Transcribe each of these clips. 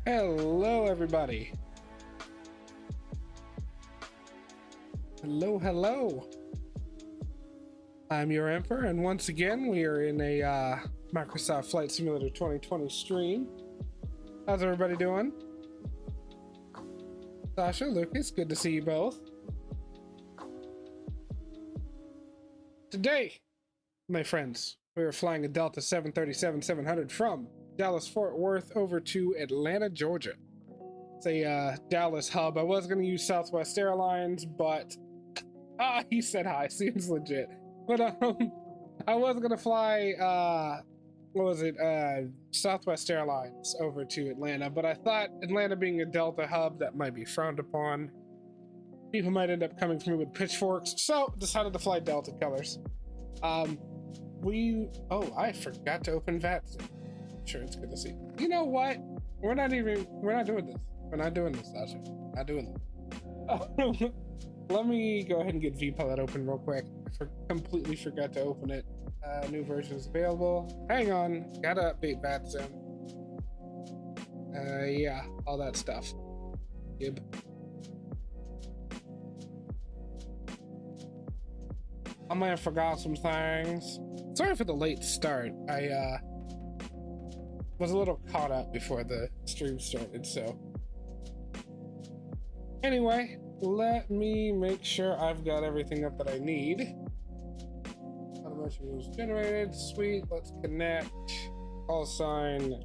Hello, everybody. Hello. I'm your Emperor, and once again, we are in a Microsoft Flight Simulator 2020 stream. How's everybody doing? Sasha, Lucas, good to see you both. Today, my friends, we are flying a Delta 737-700 from Dallas Fort Worth over to Atlanta, Georgia. It's a Dallas hub. I was going to use Southwest Airlines, but he said hi. Seems legit. But I was going to fly Southwest Airlines over to Atlanta, but I thought Atlanta being a Delta hub, that might be frowned upon. People might end up coming for me with pitchforks, so decided to fly Delta colors. I forgot to open vatsim. Sure, it's good to see. You know what? We're not doing this. We're not doing this, Sasha. Not doing this. Let me go ahead and get vPilot open real quick. I completely forgot to open it. New version is available. Hang on, gotta update vatsim. Yeah, all that stuff. Gib. I might have forgot some things. Sorry for the late start. I was a little caught up before the stream started, so. Anyway, let me make sure I've got everything up that I need. Automation was generated. Sweet. Let's connect. Call sign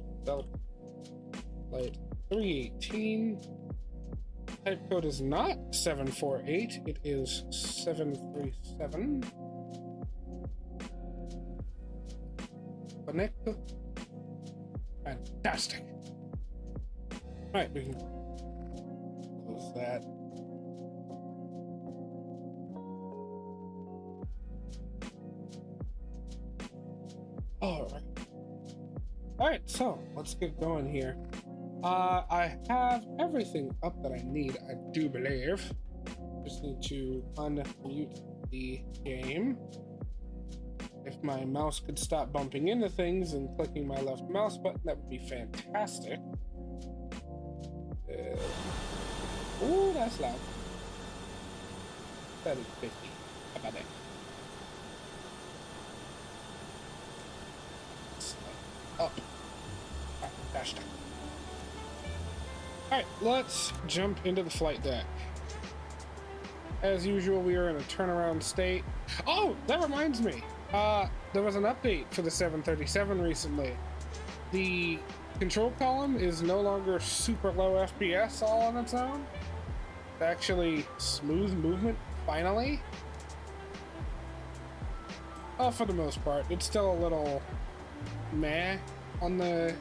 Flight 318. Type code is not 748. It is 737. Connect. Fantastic. All right, we can close that. All right, so let's get going here. I have everything up that I need, I do believe. Just need to unmute the game. If my mouse could stop bumping into things and clicking my left mouse button, that would be fantastic. Ooh, that's loud. That is 50. How about that? Up. Fantastic. Alright, let's jump into the flight deck. As usual, we are in a turnaround state. Oh, that reminds me. There was an update for the 737 recently. The control column is no longer super low FPS all on its own. It's actually smooth movement, finally. Oh, for the most part. It's still a little meh on the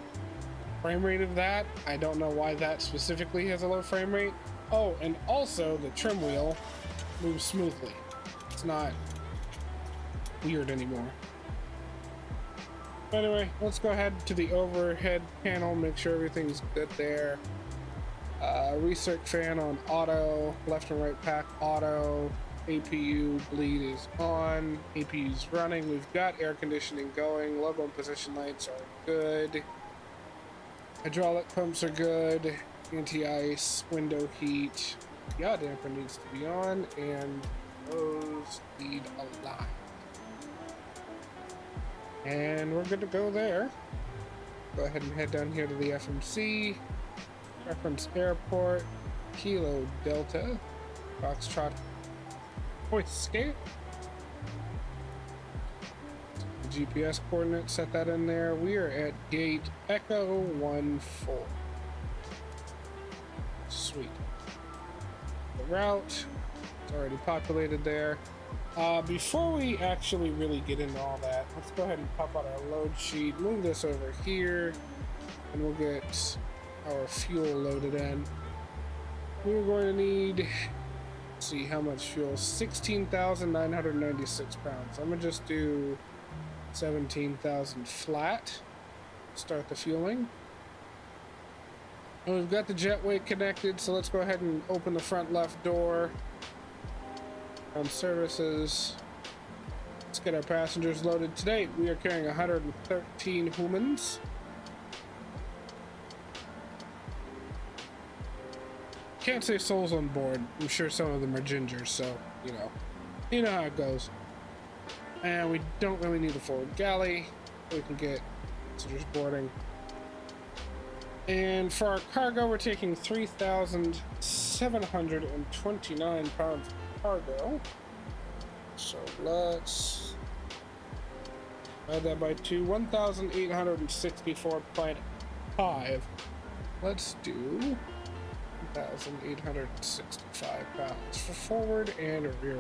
frame rate of that. I don't know why that specifically has a low frame rate. Oh, and also the trim wheel moves smoothly. It's not weird anymore. But anyway, let's go ahead to the overhead panel, make sure everything's good there. Recirc fan on auto, left and right pack auto, APU bleed is on, APU's running, we've got air conditioning going, logo and position lights are good. Hydraulic pumps are good, anti-ice, window heat, yaw damper needs to be on, and those need a lot. And we're good to go there. Go ahead and head down here to the FMC, reference airport, Kilo Delta, Foxtrot, voice escape. GPS coordinates, set that in there. We are at gate Echo 14. Sweet. The route, it's already populated there. Before we actually really get into all that, let's go ahead and pop out our load sheet, move this over here, and we'll get our fuel loaded in. We're going to need, let's see how much fuel, 16,996 pounds. I'm gonna just do 17,000 flat. Start the fueling. And we've got the jetway connected, so let's go ahead and open the front left door. On services, let's get our passengers loaded. Today we are carrying 113 humans. can't say souls on board. I'm sure some of them are gingers, so you know how it goes. And we don't really need a forward galley. We can get visitors boarding. And for our cargo, we're taking 3,729 pounds of cargo. So let's divide that by 2, 1,864.5. Let's do 1,865 pounds for forward and rear.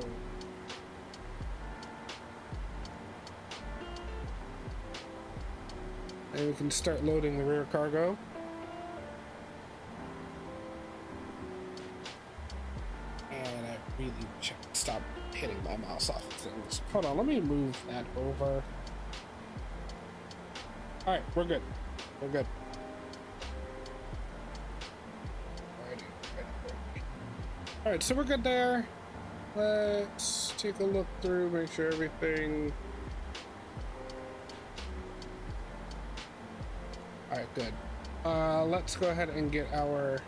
And we can start loading the rear cargo. And I really should stop hitting my mouse off of things. Hold on, let me move that over. Alright, we're good. We're good. Alright, so we're good there. Let's take a look through, make sure everything... Alright, good. Let's go ahead and get our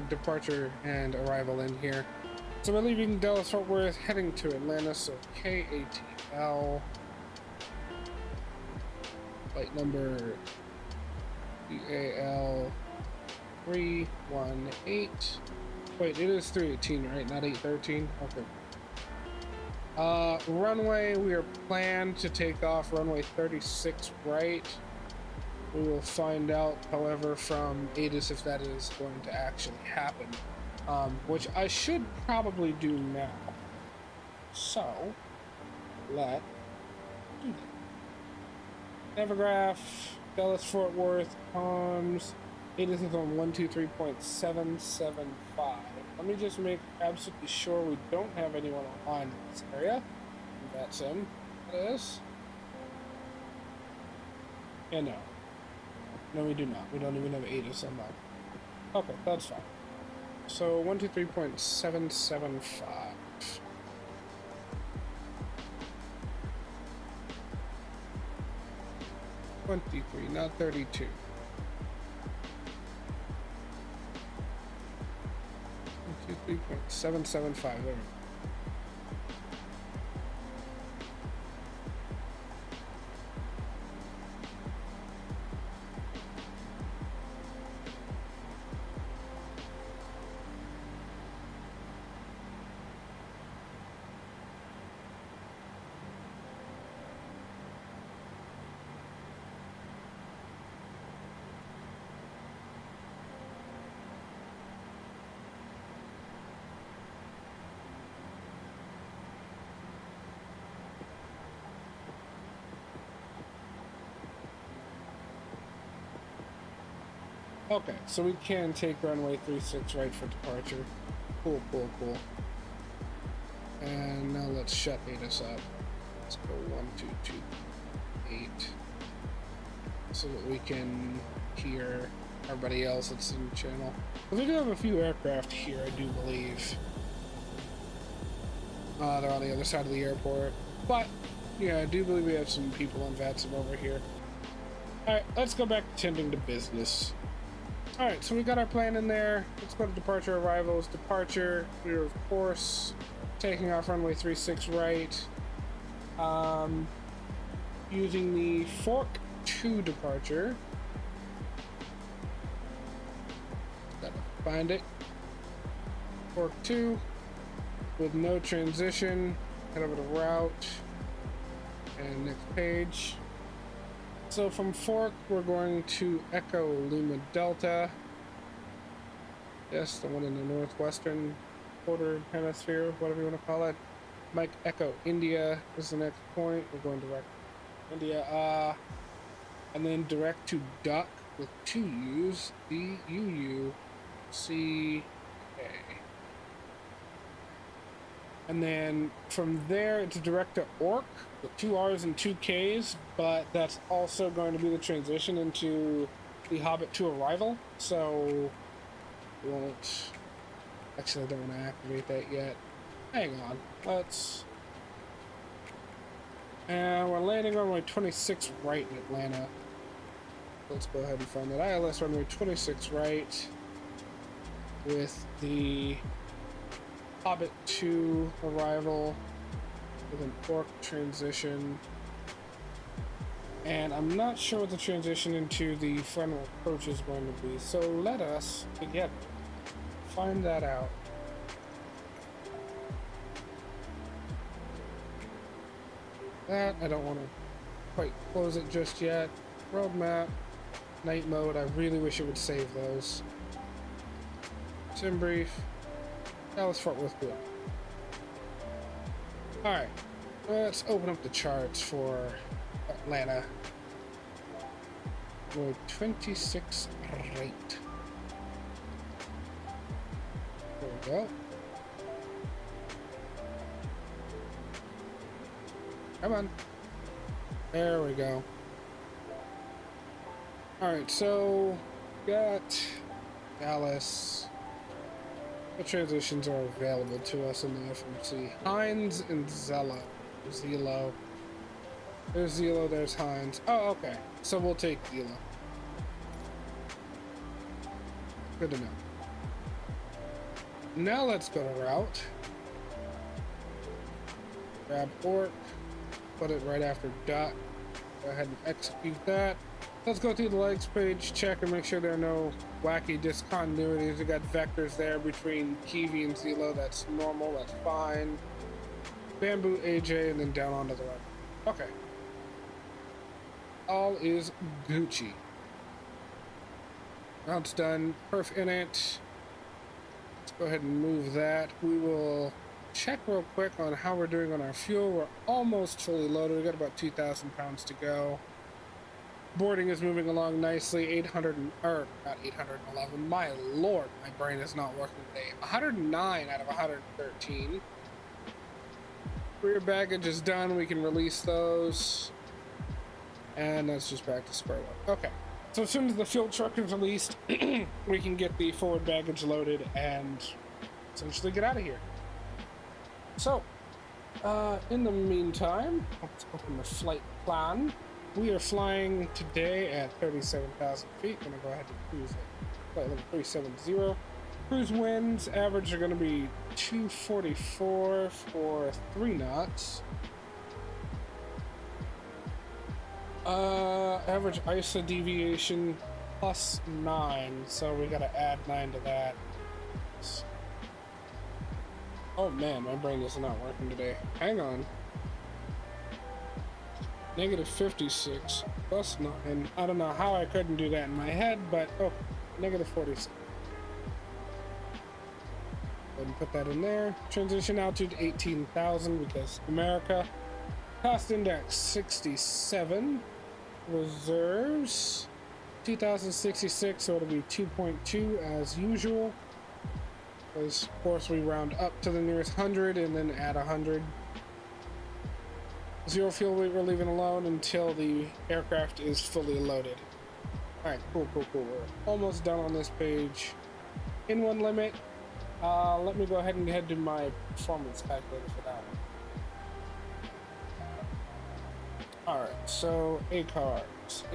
departure and arrival in here. So we're leaving Dallas Fort Worth, heading to Atlanta, so KATL. Flight number DAL 318. Wait, it is 318, right? Not 813? Okay. Runway, we are planned to take off runway 36 right. We will find out, however, from Asus if that is going to actually happen, which I should probably do now. So, let's do that. Navigraph, Dallas Fort Worth, comms, Asus is on 123.775. Let me just make absolutely sure we don't have anyone online in this area. That's him. That is. And no. No, we do not. We don't even have Asus online. Okay, that's fine. So 123.775. 23, not 32. 123.775. There we go. Okay, so we can take runway 36 right for departure. Cool, cool, cool. And now let's shut Asus up. Let's go 1228 so that we can hear everybody else that's in the channel. Because we do have a few aircraft here, I do believe. They're on the other side of the airport. But, yeah, I do believe we have some people on vatsim over here. Alright, let's go back to tending to business. Alright, so we got our plan in there. Let's go to departure arrivals. Departure, we're of course taking off runway 36 right. Using the Fork 2 departure. Gotta find it. Fork 2 with no transition. Head over to route. And next page. So from Fork, we're going to Echo Lima Delta. Yes, the one in the northwestern quarter hemisphere, whatever you want to call it. Mike Echo India is the next point. We're going direct to India. And then direct to Duck with 2 U's. D-U-U-C-A. And then from there, it's direct to Orc with 2 R's and 2 K's, but that's also going to be the transition into the Hobbit 2 arrival, so we won't... Actually, I don't want to activate that yet. Hang on, let's... And we're landing on runway 26 right in Atlanta. Let's go ahead and find that ILS runway 26 right. with the Hobbit 2 arrival with an orc transition. And I'm not sure what the transition into the frontal approach is going to be. So let us together find that out. That, I don't want to quite close it just yet. Roadmap, night mode, I really wish it would save those. Sim brief, Dallas Fort Worth good. Alright, let's open up the charts for Atlanta. We're 26 rate. There we go. Come on. There we go. Alright, so got Dallas. The transitions are available to us in the FMC. Hines and Zelo. There's Zelo, there's Hines. Oh, okay. So we'll take Zelo. Good to know. Now let's go to route. Grab orc. Put it right after dot. Go ahead and execute that. Let's go through the legs page, check and make sure there are no wacky discontinuities. We got vectors there between Kiwi and Zelo. That's normal, that's fine. Bamboo, AJ, and then down onto the right. Okay. All is Gucci. Route's done. Perf init. Let's go ahead and move that. We will check real quick on how we're doing on our fuel. We're almost fully loaded. We got about 2,000 pounds to go. Boarding is moving along nicely. not 811. My lord, my brain is not working today. 109 out of 113. Rear baggage is done. We can release those. And that's just back to square one. Okay. So as soon as the fuel truck is released, we can get the forward baggage loaded and essentially get out of here. So, in the meantime, let's open the flight plan. We are flying today at 37,000 feet. I'm gonna go ahead and cruise at flight level 370. Cruise winds average are gonna be 244 for 3 knots. Average ISO deviation plus 9, so we gotta add 9 to that. Oh man, my brain is not working today. Hang on. Negative 56 plus 9. I don't know how I couldn't do that in my head, but oh, negative 46. Go ahead and put that in there. Transition altitude 18,000 because America. Cost index 67. Reserves 2066, so it'll be 2.2 as usual. Because of course we round up to the nearest 100 and then add 100. Zero fuel weight we're leaving alone until the aircraft is fully loaded. Alright, cool. We're almost done on this page. In one limit. Let me go ahead and head to my performance calculator for that one. Alright, so ACARS,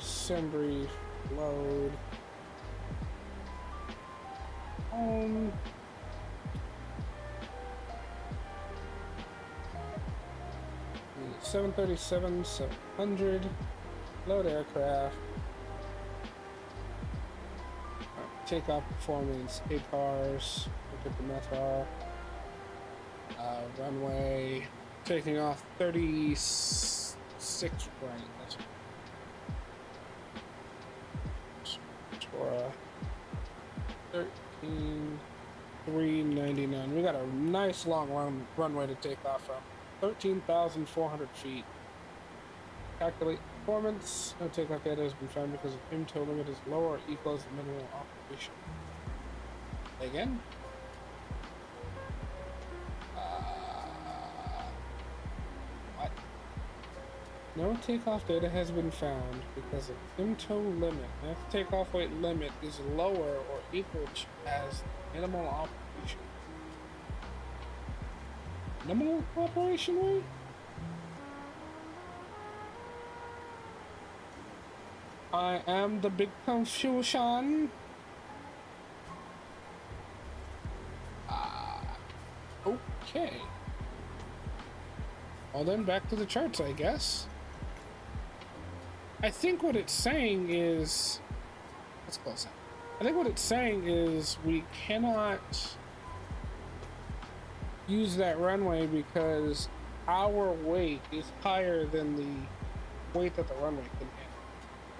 sim brief, load, home, $737,700, load aircraft, right, takeoff performance, ACARS, look at the METAR, runway, taking off 36 right, that's Tora 13,399. We got a nice long runway to take off from. 13,400 feet. Calculate performance. No takeoff data has been found because the M.2 limit is lower or equals the minimum operation. Again. What? No takeoff data has been found because the M.2 limit, that takeoff weight limit, is lower or equal as minimal operation. Minimal operation weight? I am the big confusion. Okay. Well then, back to the charts, I guess. I think what it's saying is... Let's close that. I think what it's saying is we cannot use that runway because our weight is higher than the weight that the runway can handle.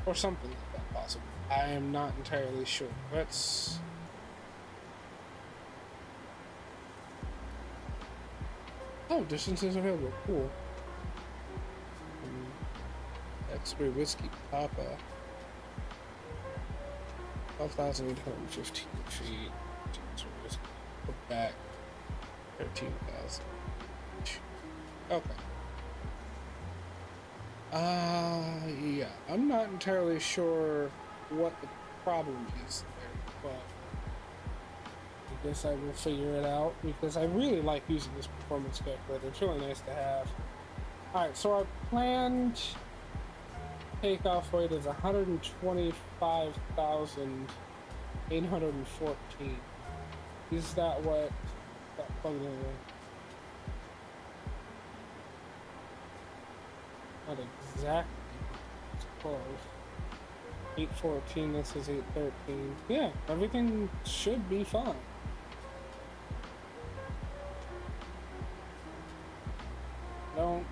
Or something like that, possibly. I am not entirely sure. Let's... Oh, distances available. Cool. X-ray Whiskey Papa. 12,815 feet. Put back 13,000. Okay. Yeah. I'm not entirely sure what the problem is there, but I guess I will figure it out because I really like using this performance calculator. It's really nice to have. Alright, so our planned takeoff weight is 125,814. Is that what that plugged in? Not exactly. It's close. 814, this is 813. Yeah, everything should be fine. Don't.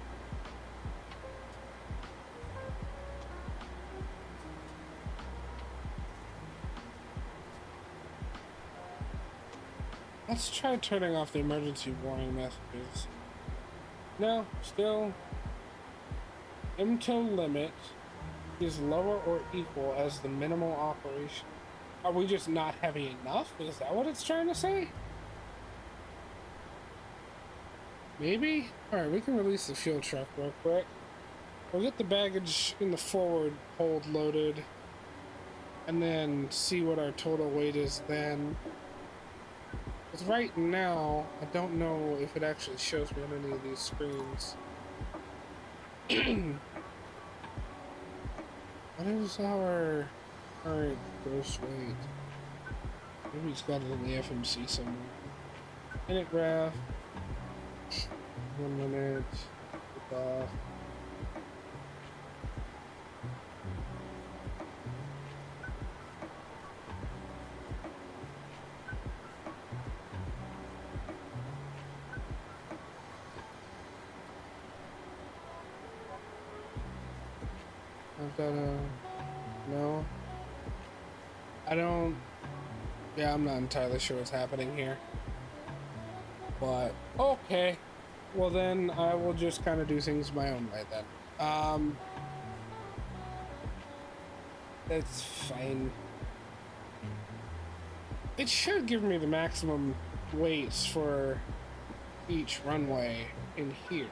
Let's try turning off the emergency warning messages. No, still. M.2 limit is lower or equal as the minimal operation. Are we just not heavy enough? Is that what it's trying to say? Maybe? Alright, we can release the fuel truck real quick. We'll get the baggage in the forward hold loaded. And then see what our total weight is then. Because right now, I don't know if it actually shows me on any of these screens. What is our current gross weight? Maybe it's got it in the FMC somewhere. Minute graph. 1 minute. Take off. I've got a... No. I don't... Yeah, I'm not entirely sure what's happening here. But, okay. Well then, I will just kind of do things my own way then. That's fine. It should give me the maximum weights for each runway in here.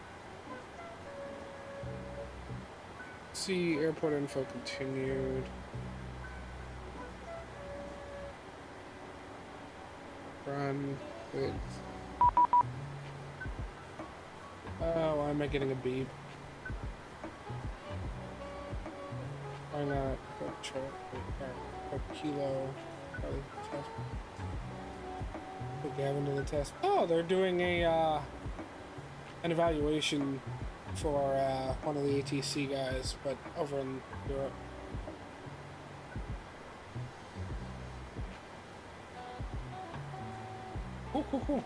See, airport info continued. Run with... Oh, why am I getting a beep? Why not? A kilo. Put Gavin to the test. Oh, they're doing a an evaluation for one of the ATC guys, but over in Europe. Cool.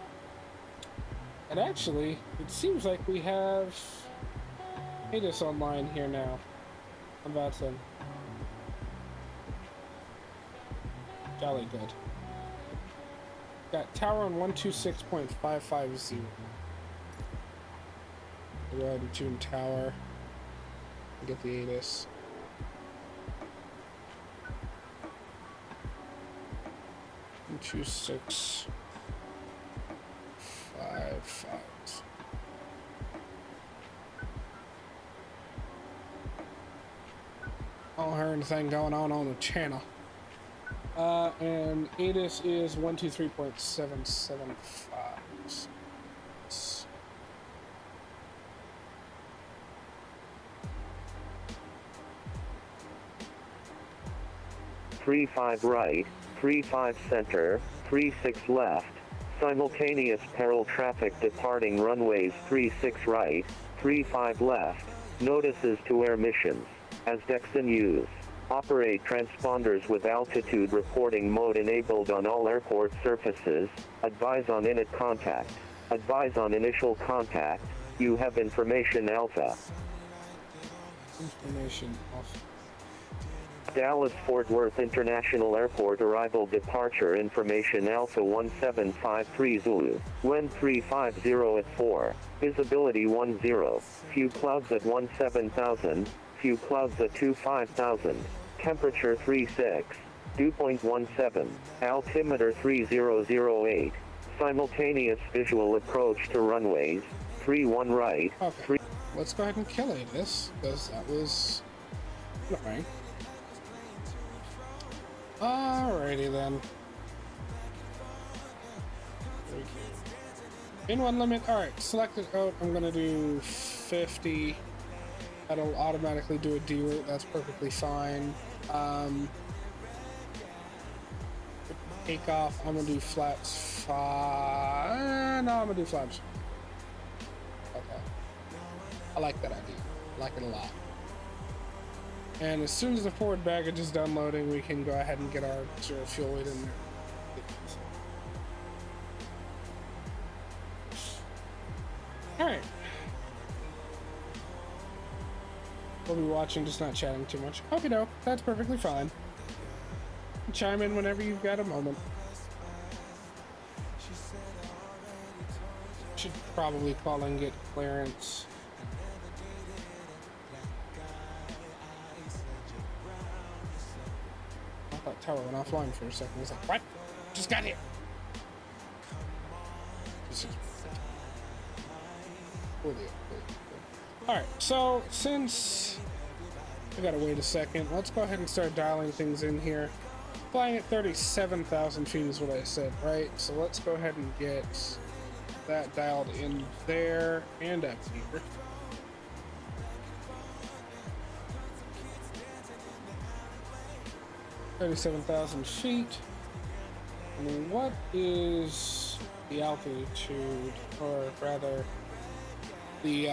And actually, it seems like we have Asus online here now. On vatsim. Jolly good. Got tower on 126.550. Go ahead and tune tower and get the Asus. And choose 6, 5, 5. I don't hear anything going on the channel. And Asus is 123.775. 35 right, 35 center, 36 left, Simultaneous peril traffic departing runways 36 right, 35 left. Notices to air missions. As decks in use. Operate transponders with altitude reporting mode enabled on all airport surfaces. Advise on init contact. Advise on initial contact. You have information alpha. Information off. Dallas-Fort Worth International Airport arrival departure information Alpha 1753 Zulu. Wind 350 at 4. Visibility 10. Few clouds at 17,000. Few clouds at 25,000. Temperature 36. Dew point 17. Altimeter 3008. Simultaneous visual approach to runways. 31 right. Okay. Let's go ahead and kill this, because that was annoying. Alrighty then. In one limit. Alright, selected out. I'm gonna do 50. That'll automatically do a D-route. That's perfectly fine. Take off. I'm gonna do flaps 5. No, I'm gonna do flaps. Okay. I like that idea. I like it a lot. And as soon as the forward baggage is done loading, we can go ahead and get our zero fuel weight in there. Alright. We'll be watching, just not chatting too much. Okay, no, that's perfectly fine. Chime in whenever you've got a moment. Should probably call and get clearance. I thought tower went offline for a second. I was like, what? Just got here. Alright, so since we gotta wait a second, let's go ahead and start dialing things in here. Flying at 37,000 feet is what I said, right? So let's go ahead and get that dialed in there and up here. $37,000 feet. And what is the altitude, or rather the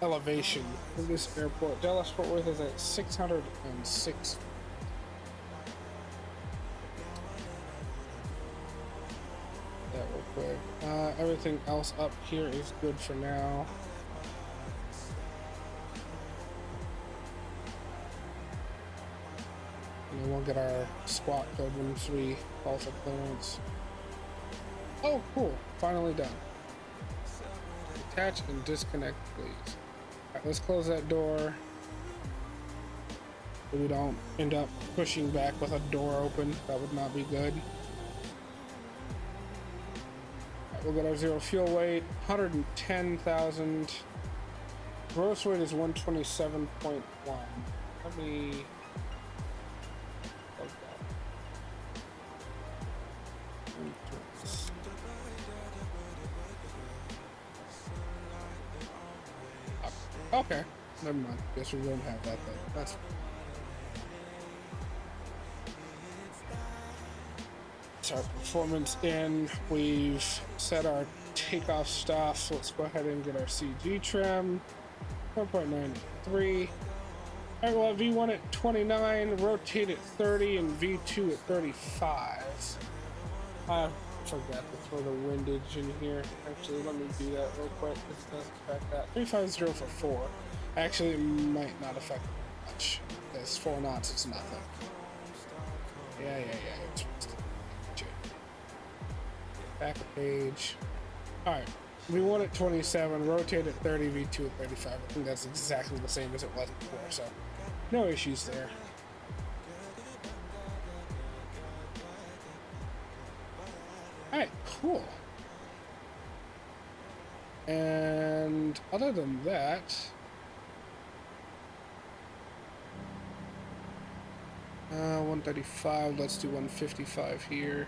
elevation of this airport? Dallas-Fort Worth is at 606. That real quick. Everything else up here is good for now. And then we'll get our squawk code once we call for clearance. Oh, cool. Finally done. Attach and disconnect, please. Alright, let's close that door so we don't end up pushing back with a door open. That would not be good. Alright, we'll get our zero fuel weight, 110,000. Gross weight is 127.1. Let me... Okay, never mind. Guess we won't have that then. That's fine. It's our performance in. We've set our takeoff stuff. Let's go ahead and get our CG trim. 4.93. Alright, well, V1 at 29, rotate at 30, and V2 at 35. I forgot to throw the windage in here. Actually, let me do that real quick. This doesn't affect that. 350 for 4. Actually, it might not affect much. Because 4 knots is nothing. Yeah. Back a page. Alright. V1 at 27, rotate at 30, V2 at 35. I think that's exactly the same as it was before, so no issues there. Alright, cool. And other than that, 135, let's do 155 here.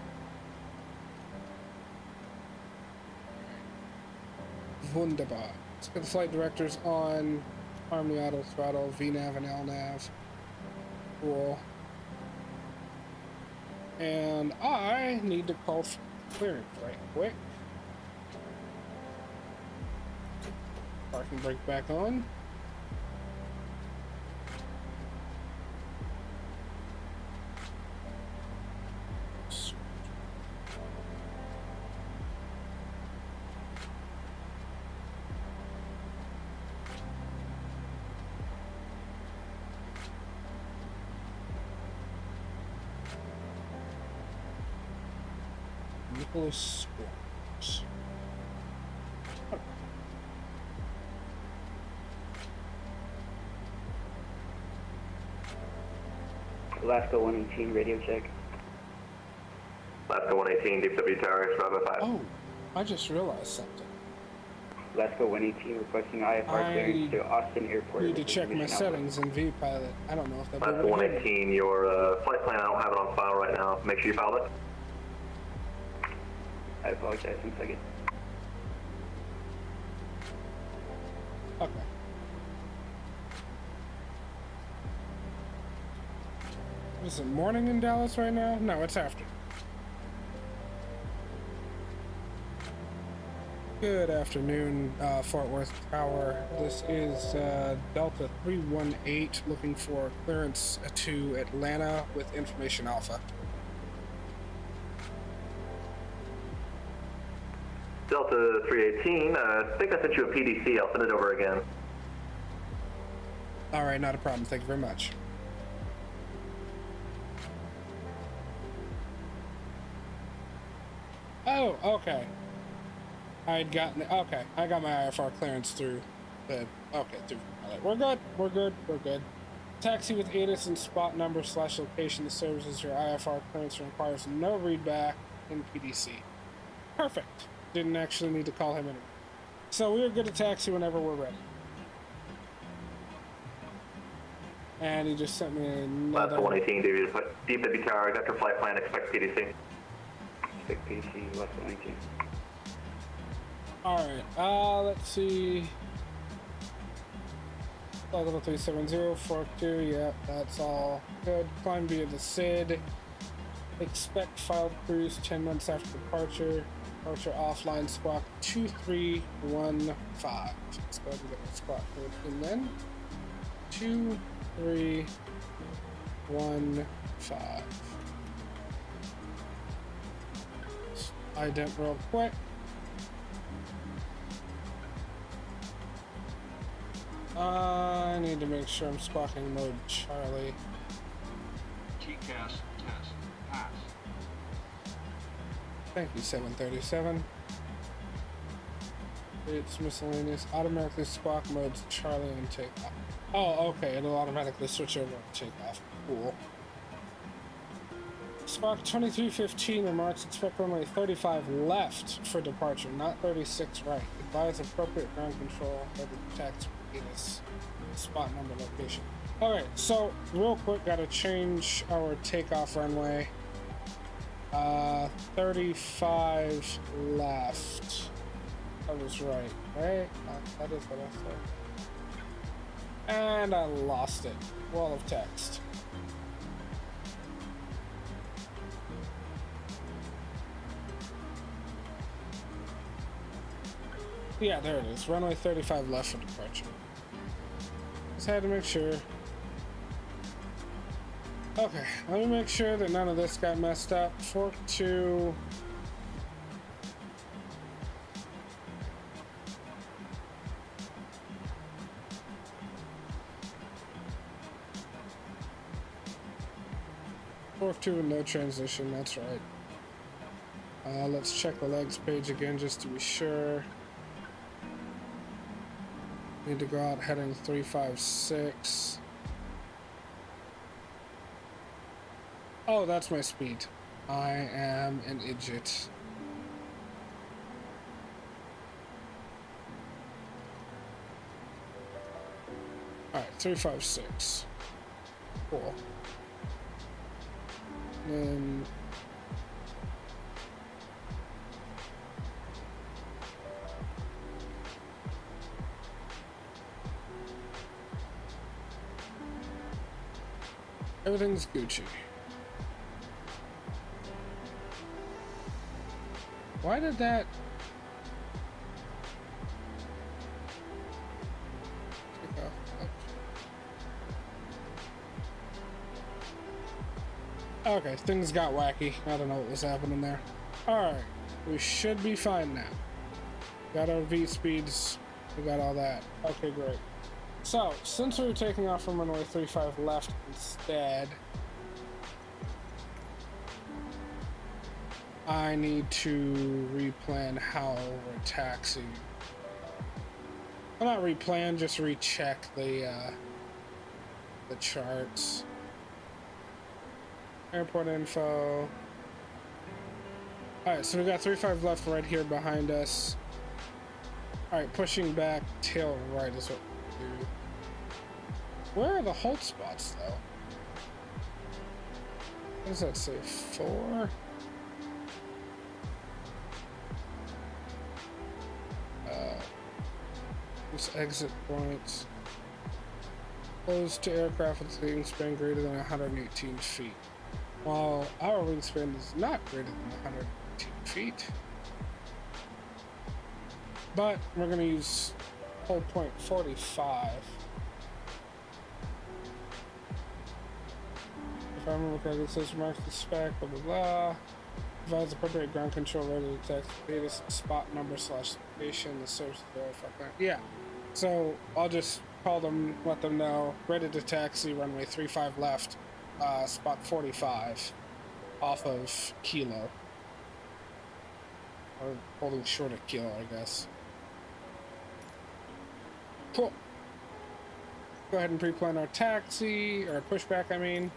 Wunderbar. Let's get the flight directors on. Army auto throttle, VNAV and LNAV. Cool. And I need to call for clearance right quick. Parking brake back on. Nicholas Sports. Alaska 118 radio check. Alaska 118, Deep W Tower, 505. Oh, I just realized something. Alaska 118 requesting IFR clearance to Austin Airport. I need to check my settings in VPilot. I don't know if that. Alaska 118, your flight plan, I don't have it on file right now. Make sure you filed it. I apologize, 1 second. Okay. Is it morning in Dallas right now? No, it's after. Good afternoon, Fort Worth Tower. This is Delta 318 looking for clearance to Atlanta with information alpha. Delta 318, I think I sent you a PDC. I'll send it over again. All right, not a problem. Thank you very much. Oh, okay. I'd gotten, okay, I got my IFR clearance through the, okay, through, all right, we're good, we're good, we're good. Taxi with ATIS and spot number / location that serves as your IFR clearance requires no readback in PDC. Perfect. Didn't actually need to call him anymore. So we are good to taxi whenever we're ready. And he just sent me another... Alaska 118, Deep W Tower, got your flight plan, expect PDC. Expect PDC, Alaska 118. Alright, let's see. Level 370, fork 2, yep, that's all good. Climb via the SID. Expect filed cruise 10 months after departure. Departure offline squawk 2315. Let's go ahead and get the squawk code in then. 2315. Ident real quick. I need to make sure I'm squawking mode Charlie. TCAS test pass. Thank you, 737. It's miscellaneous. Automatically squawk modes Charlie and takeoff. Oh, okay. It'll automatically switch over to takeoff. Cool. Squawk 2315 remarks expect runway 35 left for departure, not 36 right. Advise appropriate ground control over taxi ATIS spot number location. Alright, so real quick, gotta change our takeoff runway. 35 left. I was right, right? That is what I said. And I lost it. Wall of text. Yeah, there it is. Runway 35 left for departure. Just had to make sure. Okay, let me make sure that none of this got messed up. Fork 2. Fork 2 with no transition, that's right. Let's check the legs page again just to be sure. Need to go out heading 356. Oh, that's my speed. I am an idiot. Alright, 356. Cool. Then everything's Gucci. Why did that? Okay, things got wacky. I don't know what was happening there. Alright, we should be fine now. Got our V speeds, we got all that. Okay, great. So, since we were taking off from runway 35 left instead, I need to replan how we're taxiing. Well, not replan, just recheck the charts. Airport info. Alright, so we got 35 left right here behind us. Alright, pushing back, tail right is what we do. Where are the halt spots, though? What does that say? 4? This exit points. Closed to aircraft with a wingspan greater than 118 feet. While our wingspan is not greater than 118 feet. But we're going to use hold point 45. If I remember correctly, it says marks the spec, blah blah blah. Provides appropriate ground control ready to detect data spot number / location, the service fuck that. Yeah. So I'll just call them, let them know, ready to taxi, runway 35 left, spot 45, off of Kilo. Or holding short of Kilo, I guess. Cool. Go ahead and pre-plan our taxi, or pushback, I mean.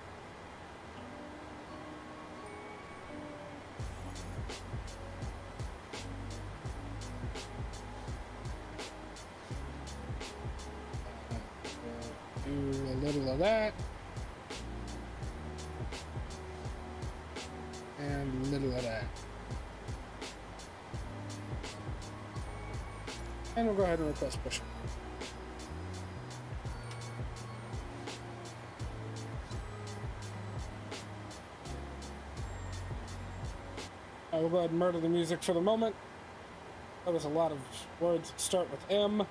Do a little of that. And a little of that. And we'll go ahead and request push. I will go ahead and murder the music for the moment. That was a lot of words that start with M.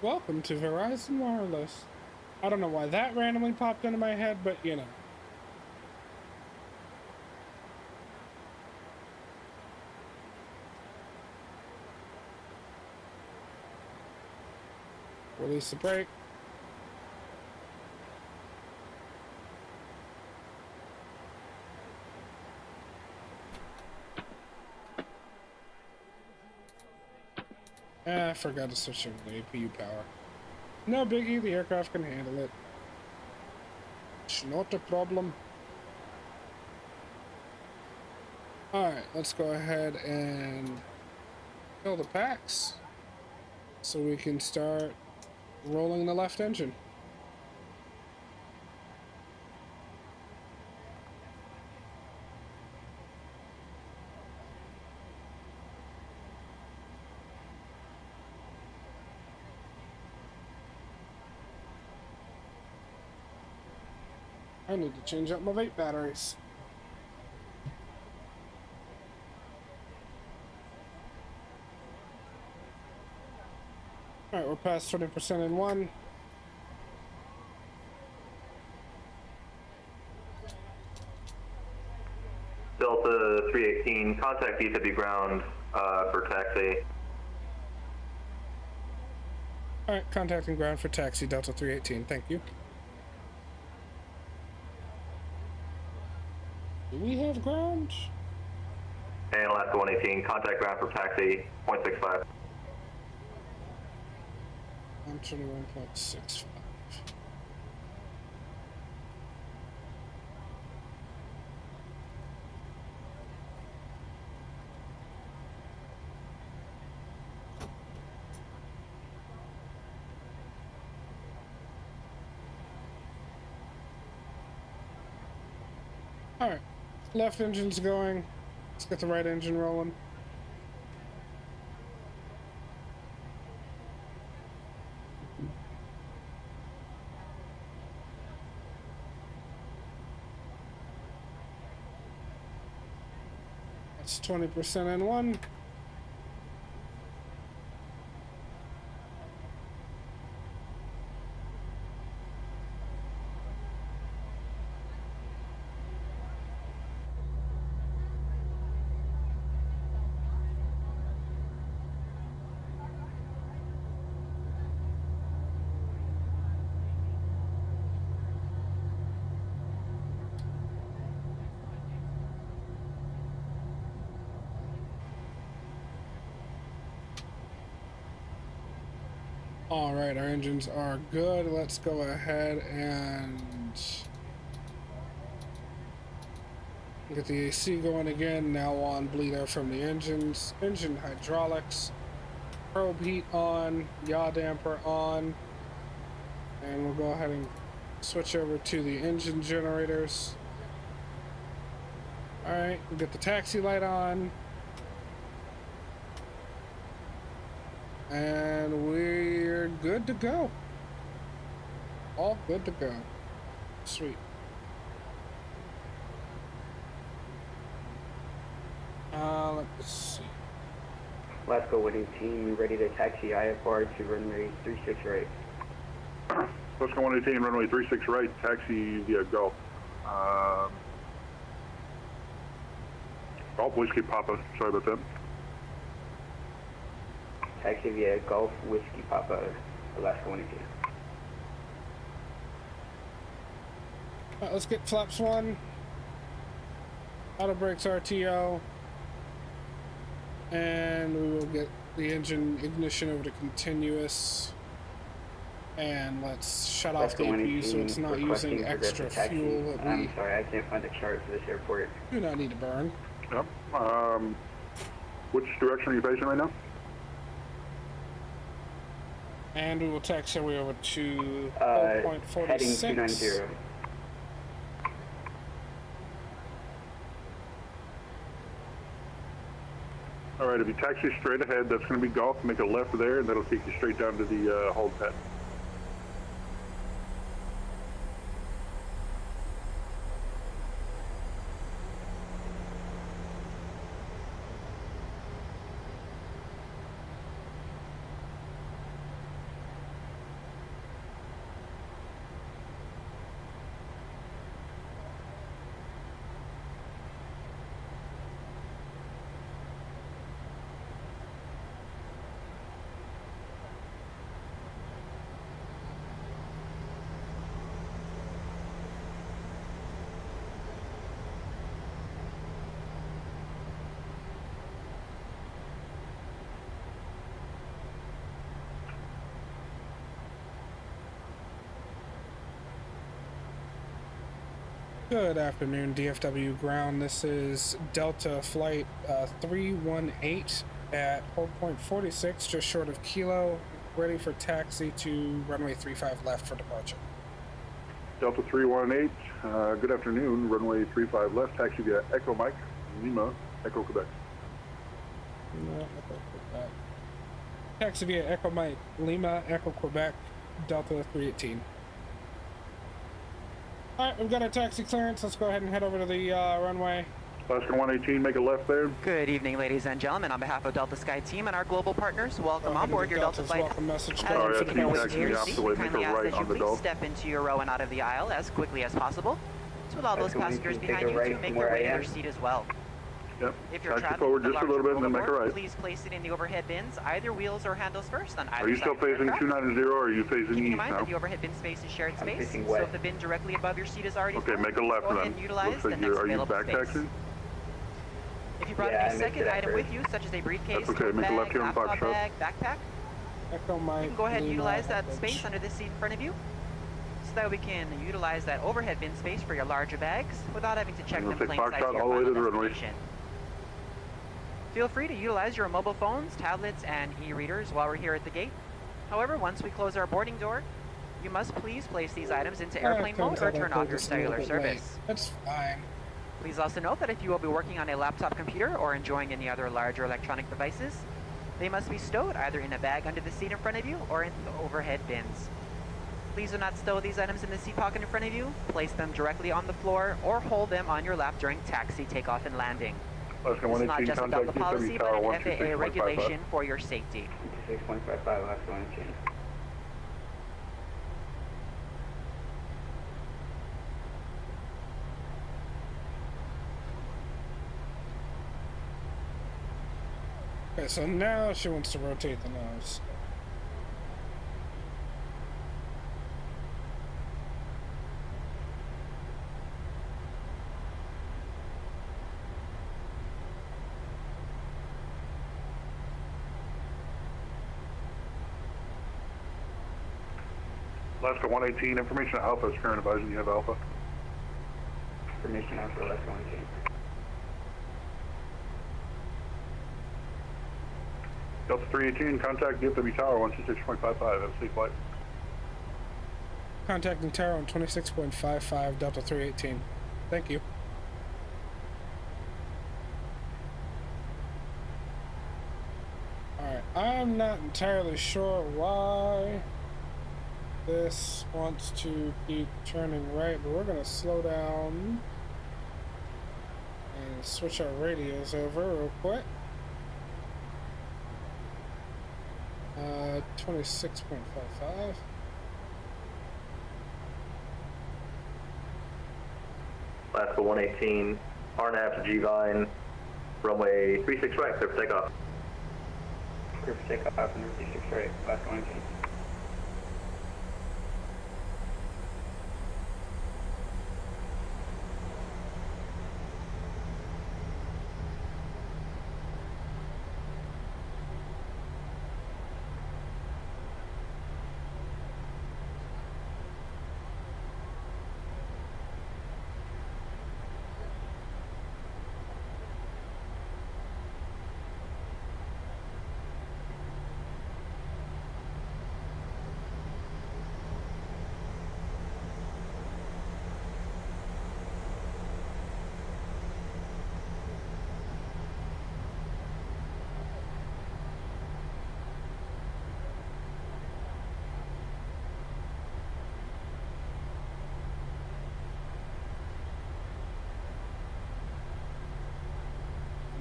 Welcome to Verizon Wireless. I don't know why that randomly popped into my head, but you know. Release the brake. I forgot to switch over to APU power. No biggie, the aircraft can handle it. It's not a problem. Alright, let's go ahead and fill the packs so we can start rolling the left engine. I need to change up my vape batteries. Alright, we're past 20% in one. Delta 318, contact DW ground for taxi. Alright, contacting ground for taxi, Delta 318, thank you. Do we have ground? And Alaska 118, contact ground for taxi, 0.65. 121.65. Alright, left engine's going. Let's get the right engine rolling. It's 20% in one. All right, our engines are good. Let's go ahead and get the AC going again. Now on bleed air from the engines. Engine hydraulics. Probe heat on. Yaw damper on. And we'll go ahead and switch over to the engine generators. All right, we'll get the taxi light on. And we're good to go. All good to go. Sweet. Let's see. Let's go winning team. We ready to taxi IFR to runway 36 right. Let's go 118, runway 36 right, taxi via Gulf. Gulf Whiskey Papa, sorry about that. Taxi via Gulf Whiskey Papa, Alaska 118. Alright, let's get flaps 1. Auto brakes RTO. And we will get the engine ignition over to continuous. And let's shut off the APU so it's not using extra fuel that we I'm sorry, I can't find a chart for this airport. do not need to burn. Yep. Which direction are you facing right now? And we will taxi our way over to Heading 0.46. 290. All right, if you taxi straight ahead, that's going to be Gulf. Make a left there, and that'll take you straight down to the hold pad. Good afternoon, DFW ground. This is Delta Flight 318 at hold point 46, just short of Kilo, ready for taxi to runway 35 left for departure. Delta 318, good afternoon. Runway 35 left, taxi via Echo Mike, Lima, Echo Quebec. Taxi via Echo Mike, Lima, Echo Quebec, Delta 318. Alright, we've got our taxi clearance. Let's go ahead and head over to the runway. Alaska 118, make a left there. Good evening, ladies and gentlemen. On behalf of Delta Sky Team and our global partners, welcome on board your Delta flight. Welcome message. As Sorry, I you have to know, be with taxiing your the seat, opposite we way, make a kindly ask right that you on the please Gulf. step into your row and out of the aisle as quickly as possible to allow those That's when passengers you take behind a you right to make from their where way to I their am. seat as well. Yep. If you're Taxi traveling forward with just a larger little bit and then make a overboard, right. please place it in the overhead bins, either wheels or handles first on either Are you side still of the facing aircraft. 290 or are you facing Keeping in east mind now? that the overhead bin space is shared I'm space, facing so west. if the bin directly above your seat is already Okay, full, make a left go ahead then. and utilize Looks the like next are you available back space. taxiing? If you brought Yeah, I a missed second it at item first. with you, such as a briefcase, That's okay, tote make a bag, left here on laptop Foxtrot. bag, backpack, Echo Mike, you can go ahead and Lima, utilize that Echo. space under this seat in front of you, so that we can utilize that overhead bin space for your larger bags without having to check And we'll them take plain sight Foxtrot to your all the way to final the runway. destination. Feel free to utilize your mobile phones, tablets, and e-readers while we're here at the gate. However, once we close our boarding door, you must please place these items into airplane mode or turn off your cellular service. That's fine. Please also note that if you will be working on a laptop computer or enjoying any other larger electronic devices, they must be stowed either in a bag under the seat in front of you or in the overhead bins. Please do not stow these items in the seat pocket in front of you, place them directly on the floor, or hold them on your lap during taxi, takeoff, and landing. Alaska This is not 118, just a contact Delta policy, DFW but Tower an FAA 126.55. regulation for your safety. 26.55, Alaska 118. Okay, so now she wants to rotate the nose. Alaska 118, information Alpha is current advising you have Alpha. Information out for Alaska 118. Delta 318, contact DFW Tower 126.55. Have a safe flight. Contacting tower on 26.55 Delta 318. Thank you. Alright, I'm not entirely sure why this wants to keep turning right, but we're going to slow down and switch our radios over real quick. 26.55. Alaska 118, RNAV to G-Vine, runway 36 right, clear for takeoff. Clear for takeoff and 36 right, Alaska 118.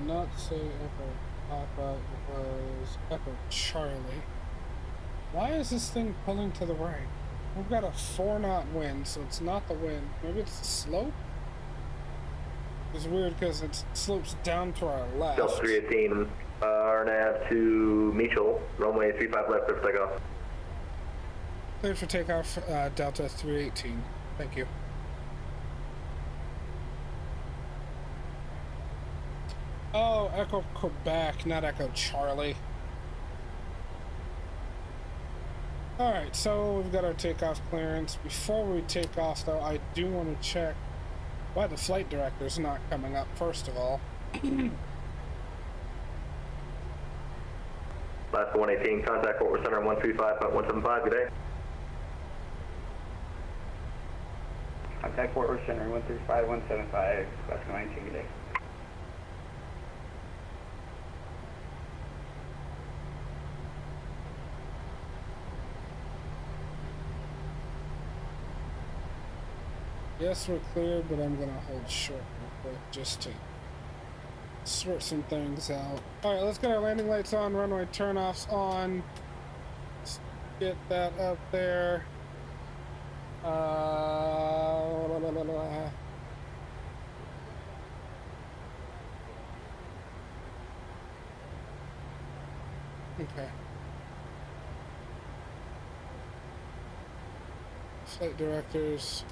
Not say Echo Papa, it was Echo Charlie. Why is this thing pulling to the right? We've got a 4-knot wind, so it's not the wind. Maybe it's the slope? It's weird because it slopes down to our left. Delta 318, RNAV to Mitchell, runway 35 left, clear for takeoff. Clear for takeoff, Delta 318. Thank you. Oh, Echo Quebec, not Echo Charlie. Alright, so we've got our takeoff clearance. Before we take off, though, I do want to check why the flight director's not coming up, first of all. Alaska 118, contact Fort Worth Center 135.175, good day. Contact Fort Worth Center 135-175, Alaska 118, good day. Yes, we're cleared, but I'm gonna hold short real quick just to sort some things out. Alright, let's get our landing lights on, runway turnoffs on. Let's get that up there. Okay. Flight directors.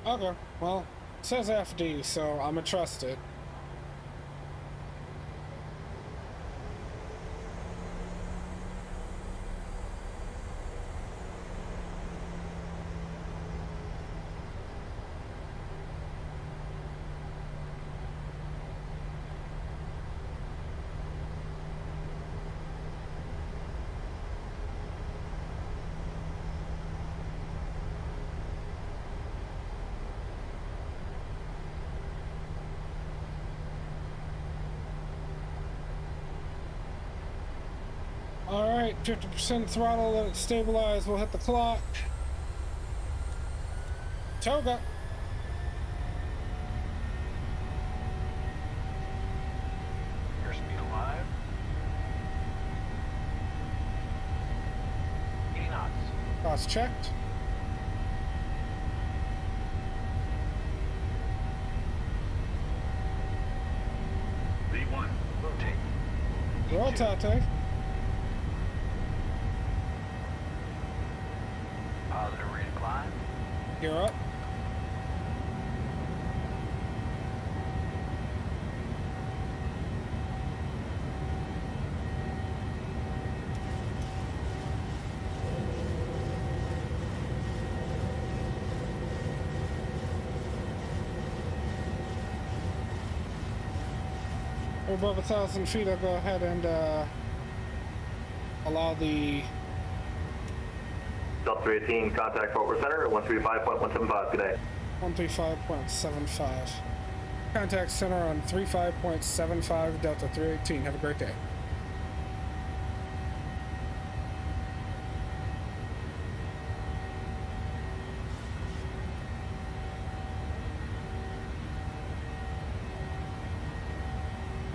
Okay, well, it says FD, so I'm gonna trust it. Alright, 50% throttle, let it stabilize, we'll hit the clock. Toga! cross-checked. V1, rotate. Roll, Tate. Positive rate of climb. You're up. We're above 1,000 feet. I'll go ahead and allow the Delta 318, contact Fort Worth Center at 135.175. Good day. 135.75. Contact center on 35.75 Delta 318. Have a great day.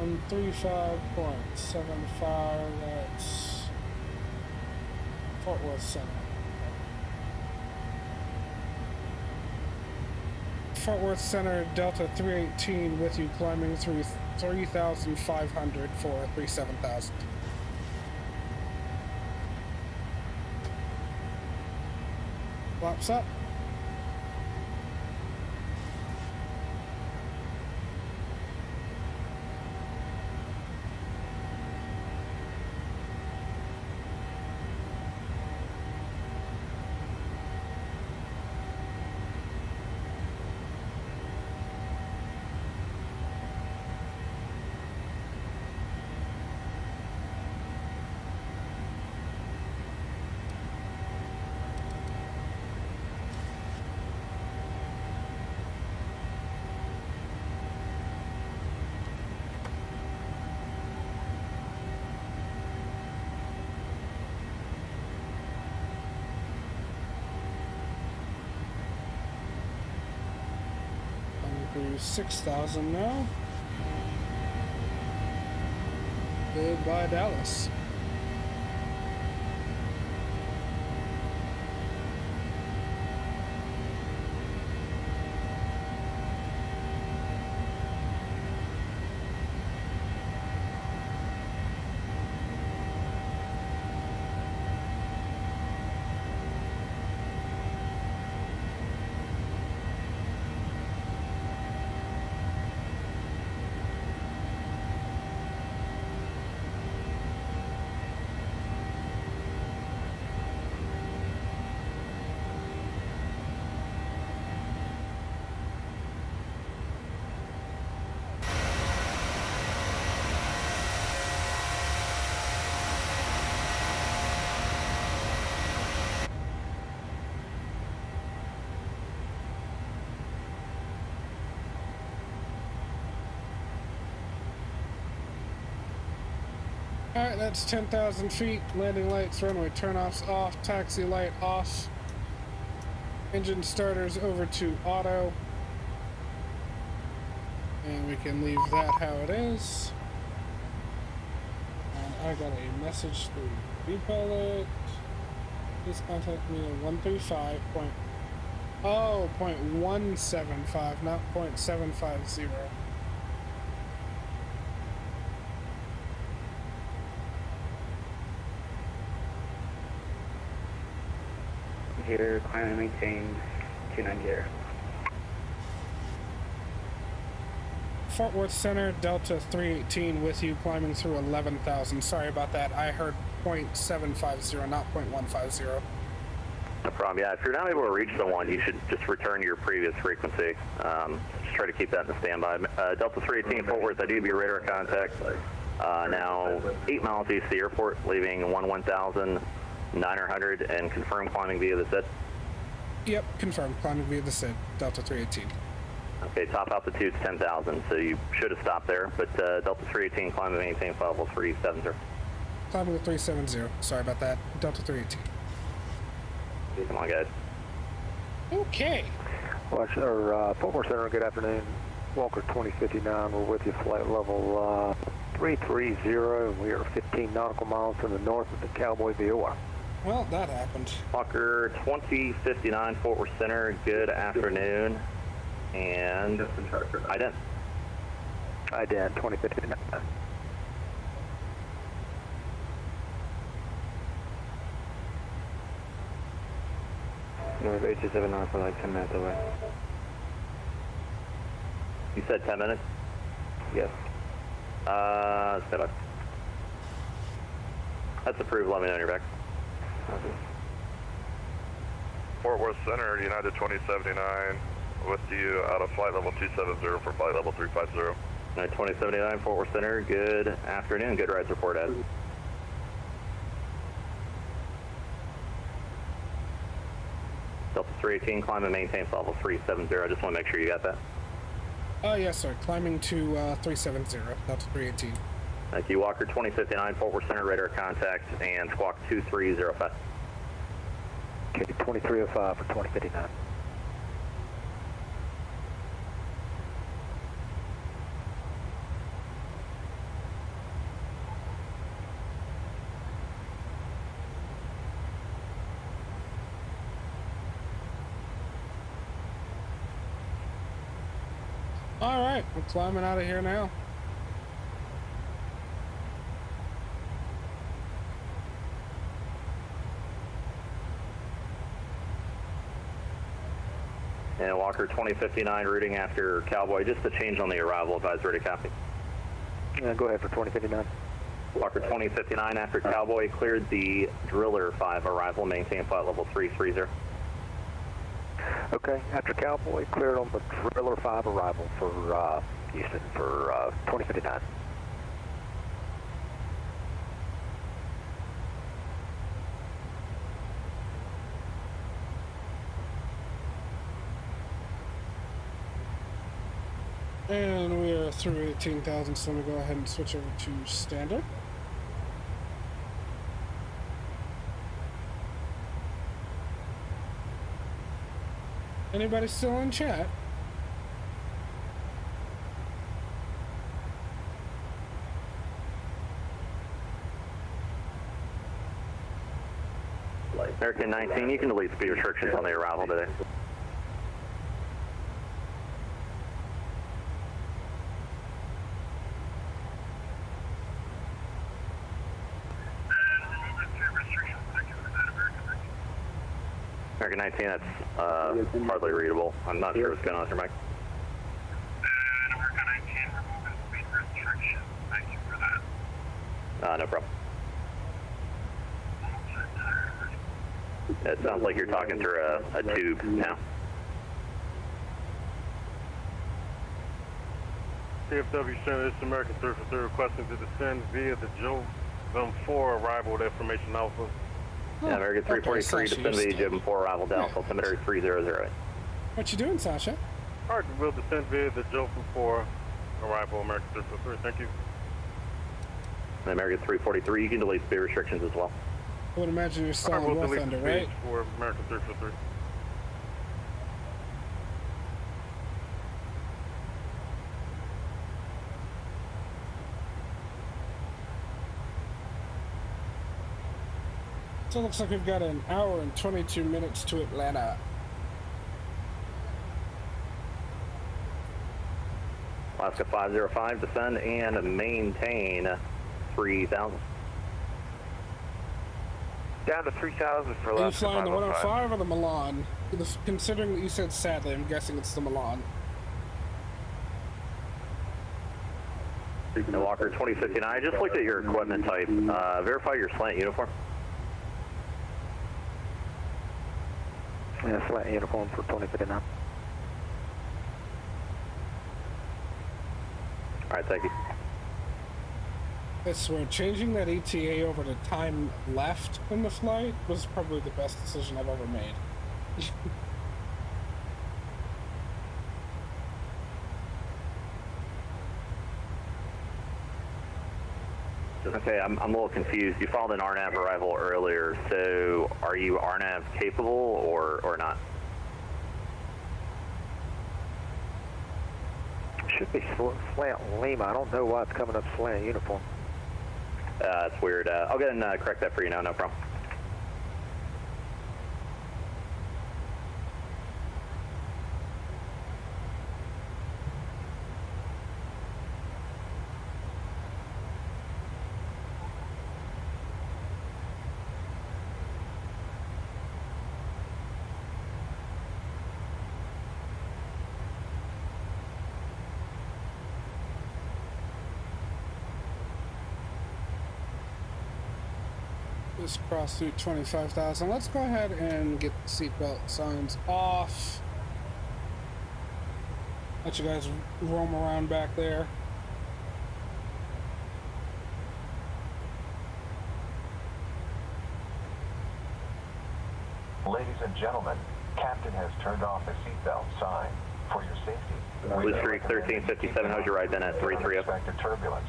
On 35.75, that's Fort Worth Center. Fort Worth Center, Delta 318 with you, climbing through 3,500 for 37,000. Flaps up. Through 6,000 now. Goodbye, Dallas. Alright, that's 10,000 feet. Landing lights, runway turnoffs off, taxi light off. Engine starters over to auto. And we can leave that how it is. And I got a message through vPilot. Please contact me at 135.175, not 0.750. Here, climb and maintain 290. Fort Worth Center, Delta 318 with you, climbing through 11,000. Sorry about that. I heard 0.750, not 0.150. No problem. Yeah, if you're not able to reach the one, you should just return to your previous frequency. Just try to keep that in the standby. Delta 318, Fort Worth, I do have your radar contact. Now 8 miles east of the airport, leaving 1,900, and confirm climbing via the SID. Yep, confirmed. Climbing via the SID, Delta 318. Okay, top altitude's 10,000, so you should have stopped there, but Delta 318, climb and maintain flight level 370. Climbing to 370. Sorry about that. Delta 318. Come on, guys. Okay. Fort Worth Center, good afternoon. Walker 2059, we're with you, flight level 330. We are 15 nautical miles to the north of the Cowboy VOR. Well, that happened. Walker 2059 Fort Worth Center, good afternoon. And ident. Ident 2059. North 827 for like 10 minutes away. You said 10 minutes? Yes. Stand by. That's approved, let me know when you're back. Fort Worth Center, United 2079, with you out of flight level 270 for flight level 350. United 2079 Fort Worth Center, good afternoon, good rides report as. Delta 318, climb and maintain flight level 370, I just want to make sure you got that. Yes, sir. Climbing to 370, Delta 318. Thank you, Walker 2059 Fort Worth Center, radar contact, and squawk 2305. Okay, 2305 for 2059. All right, we're climbing out of here now. And Walker 2059 routing after Cowboy, just a change on the arrival advisory to copy. Yeah, go ahead for 2059. Walker 2059 after Cowboy cleared the Driller 5 arrival, maintain flight level 330. Okay, after Cowboy, cleared on the Driller 5 arrival for Houston for 2059. And we are through 18,000, so I'm going to go ahead and switch over to standard. Anybody still in chat? American 19, you can delete speed restrictions on the arrival today. American 19, that's hardly readable. I'm not sure what's going on with your mic. American 19, removing speed restriction. Thank you for that. No problem. It sounds like you're talking through a tube now. CFW Center, this is American 343 requesting to descend via the Joe 4 arrival with information alpha. Yeah, American 343, descend via Joe 4 arrival down, altimeter 3008. What you doing, Sasha? Alright, we'll descend via the Joe 4 arrival, American 343, thank you. And American 343, you can delete speed restrictions as well. I would imagine you're still on We'll North delete Ender, the right? speeds for American 343. So it looks like we've got an hour and 22 minutes to Atlanta. Alaska 505, descend and maintain 3,000. Down to 3,000 for Are you Alaska flying the 505. 105 or the Milan? Considering that you said sadly, I'm guessing it's the Milan. And Walker 2059, I just looked at your equipment type. Verify your slant uniform. Yeah, slant uniform for 2059. Alright, thank you. I swear, changing that ETA over to time left in the flight was probably the best decision I've ever made. Okay, I'm a little confused. You filed an RNAV arrival earlier, so are you RNAV capable or not? Should be slant Lima. I don't know why it's coming up slant uniform. It's weird. I'll go ahead and correct that for you now, no problem. just crossed through 25,000. Let's go ahead and get the seatbelt signs off. Let you guys roam around back there. Ladies and gentlemen, Captain has turned off the seatbelt sign. For your safety, Blue Streak 1357, how's your ride been at 330? expected turbulence.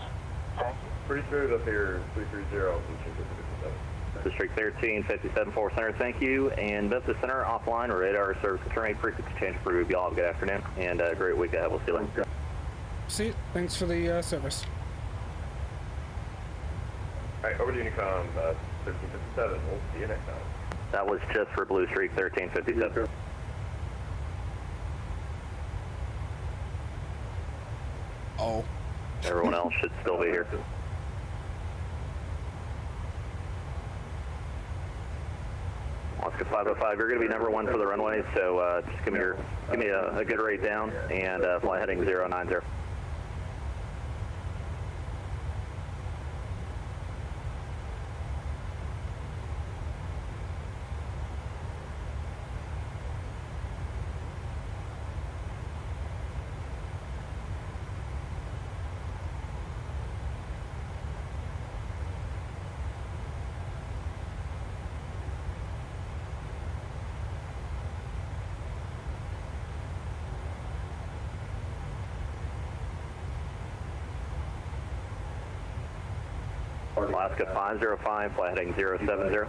Thank you. Pretty smooth up here, 330, Blue Streak 1357, Forward Center, thank you. And Memphis Center, offline, radar service return, frequency change approved. Y'all have a good afternoon and a great week ahead. We'll see you later. See, thanks for the service. Alright, over to Unicom 1357. We'll see you next time. That was just for Blue Streak 1357. Oh. Everyone else should still be here. Oscar 505, you're going to be number one for the runway, so just give me a good rate down and fly heading 090. Alaska 505, fly heading 070.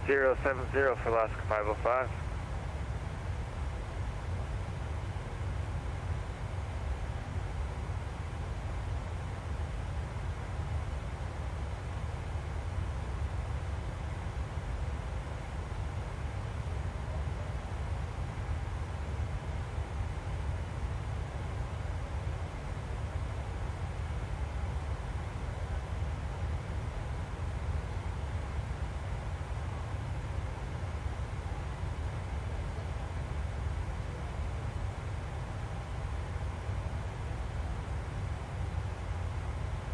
070 for Alaska 505.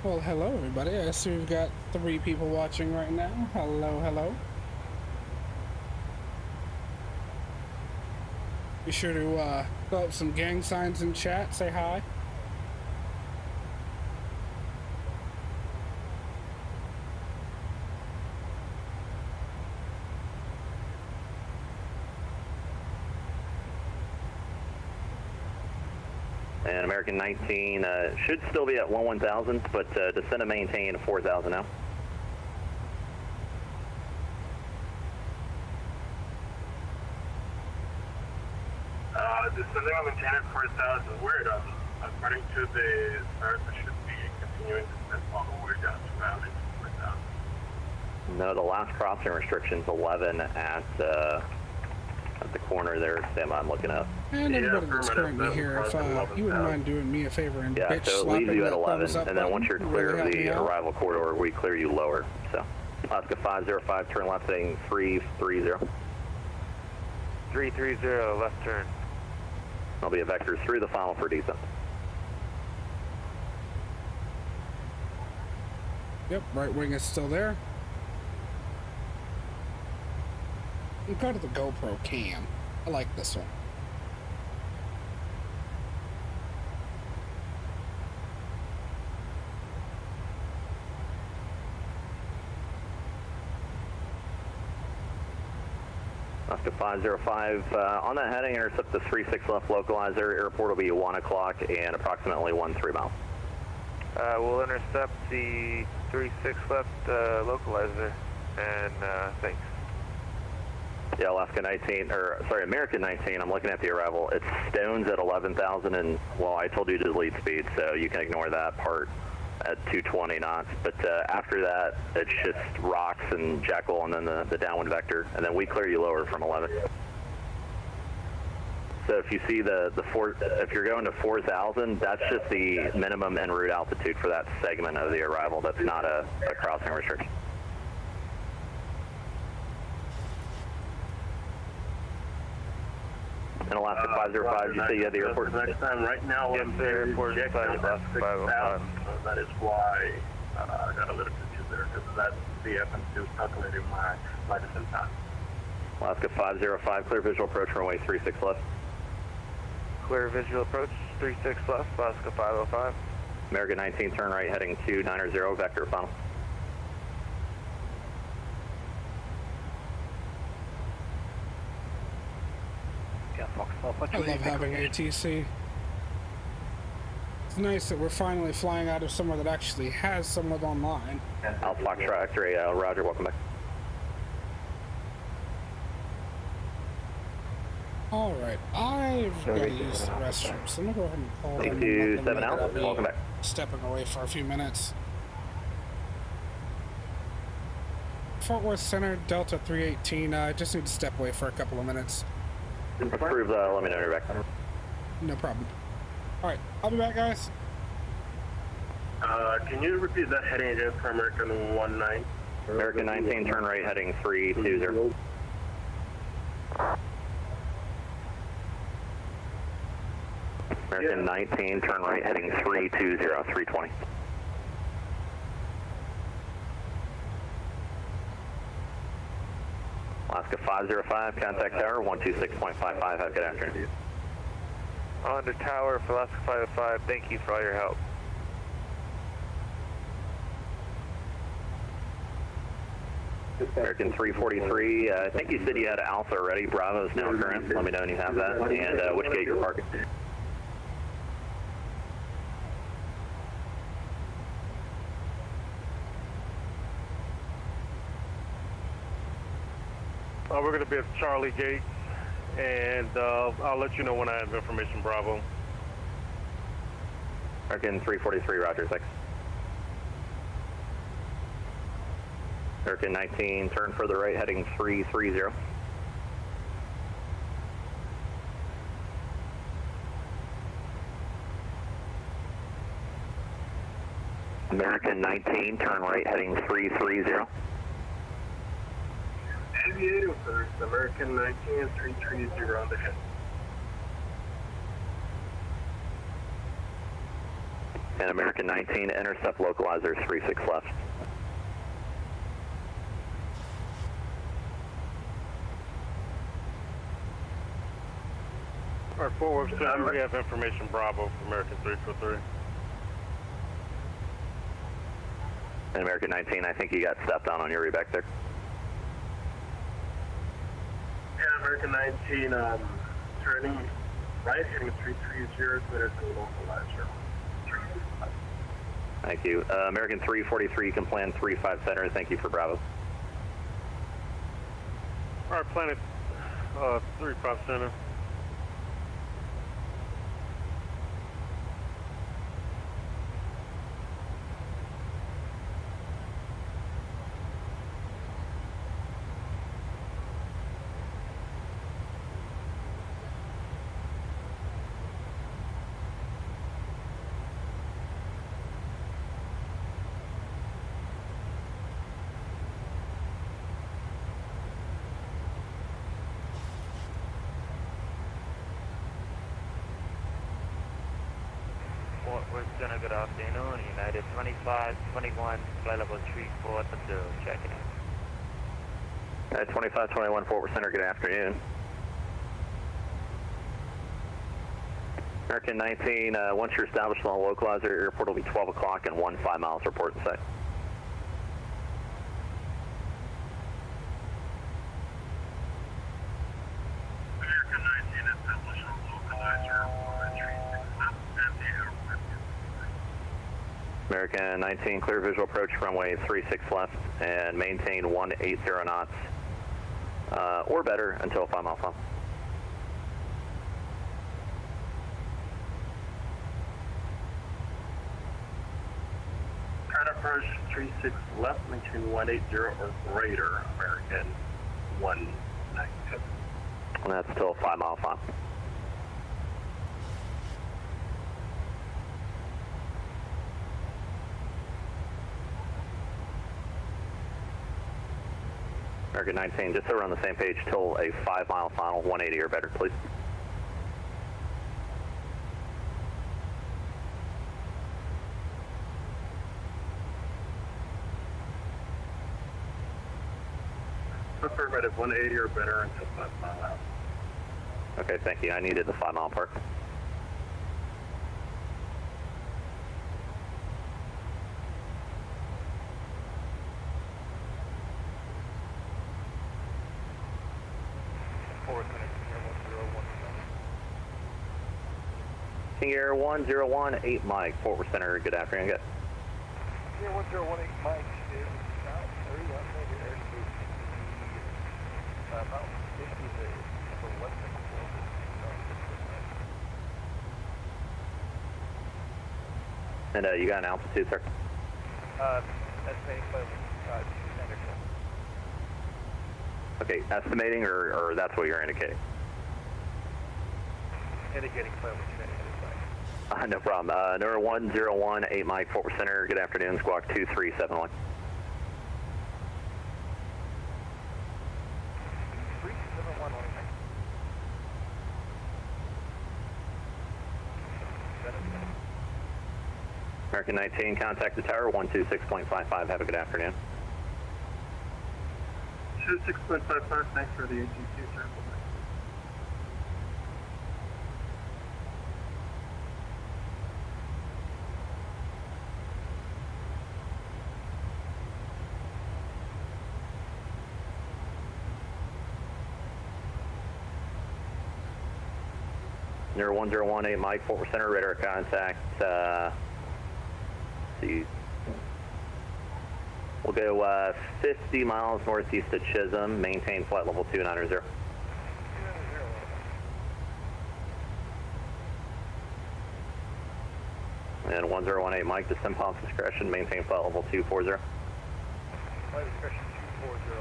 Well, hello everybody. I see we've got 3 people watching right now. Hello, hello. Be sure to throw up some gang signs in chat. Say hi. And American 19 should still be at 1000, but descend and maintain 4000 now. Descending and maintaining 4000 is weird. According to the start, it should be continuing descent all the way down to around 4000. No, the last crossing restriction's 11 at the corner there. Stand by, I'm looking up. And everybody that's currently here, if you wouldn't mind doing me a favor and bitch so it leaves slapping you at that 11, thumbs up and then once you're button, clear really of help me the out. arrival corridor, we clear you lower. So, Alaska 505, turn left heading 330. 330, left turn. I'll be a vector through the final for descent. Yep, right wing is still there. And go to the GoPro cam. I like this one. Alaska 505, on that heading, intercept the 36 left localizer. Airport will be 1 o'clock and approximately 13 miles. We'll intercept the 36 left localizer, and thanks. Yeah, Alaska 19, or sorry, American 19, I'm looking at the arrival. It's stones at 11,000, and well, I told you to delete speed, so you can ignore that part at 220 knots. But after that, it's just rocks and Jekyll, and then the downwind vector, and then we clear you lower from 11. So if you see if you're going to 4,000, that's just the minimum en route altitude for that segment of the arrival. That's not a crossing restriction. And Alaska 505, you say you had the airport? Next time, right now, yes, the airport is 6,000. That is why I got a little confused there. That's the FM2 calculating my descent path. Alaska 505, clear visual approach runway 36 left. Clear visual approach, 36 left, Alaska 505. American 19, turn right heading 290, vector final. I love having ATC. It's nice that we're finally flying out of somewhere that actually has someone online. Alpha Foxtrot X-ray, roger, welcome back. Alright, I've got to use the restroom, so I'm going to go ahead and call them. 227 out, welcome back. Stepping away for a few minutes. Fort Worth Center, Delta 318, I just need to step away for a couple of minutes. Approved, let me know you're back. No problem. Alright, I'll be back, guys. Can you repeat that heading again for American 19? American 19, turn right heading 320. American 19, turn right heading 320, 320. Alaska 505, contact tower 126.55, have a good afternoon. On the tower for Alaska 505, thank you for all your help. American 343, I think you said you had Alpha already. Bravo is now current. Let me know when you have that, and which gate you're parking. We're going to be at Charlie Gate, and I'll let you know when I have information, Bravo. American 343, roger, thanks. American 19, turn further right, heading 330. American 19, turn right, heading 330. Aviator first, American 19, 330 on the head. And American 19, intercept localizer 36 left. All right, Fort Worth Center, we have information, Bravo, for American 343. And American 19, I think you got stepped on your reback there. Yeah, American 19, turning right, heading 330, clear to the localizer. Thank you. American 343, you can plan 35 center. Thank you for Bravo. All right, Planet 35 center. We're gonna good afternoon, United 2521, flight level 34, checking in. 2521 Fort Worth Center, good afternoon. American 19, once you're established on the localizer, airport will be 12 o'clock and 15 miles report in sight. American 19 established on localizer, 36 left, and the airport. American 19, clear visual approach runway 36 left and maintain 180 knots or better until 5 miles off. Try to approach 36 left, maintain 180 or greater, American 197. And that's still 5 miles off. American 19, just so we're on the same page, till a 5 mile final, 180 or better, please. Affirmative, 180 or better until 5 mile out. Okay, thank you. I needed the 5 mile part. King Air 1018 Mike, Fort Worth Center, good afternoon. Good. King Air 1018 Mike is about 30 maybe airspeed. About 50 for western And you got an altitude, sir? Estimating close, 210 or so. Okay, estimating or that's what you're indicating? Indicating close, 210. No problem. Number 1018 Mike, Fort Worth Center, good afternoon, squawk 2371. 371 American 19, contact the tower, 126.55, have a good afternoon. 26.55, thanks for the ATC, sir. Number 1018 Mike, Fort Worth Center, radar contact, see. We'll go 50 miles northeast of Chisholm, maintain flight level 290. And 1018 Mike, descend pump discretion, maintain flight level 240. Flight discretion 240.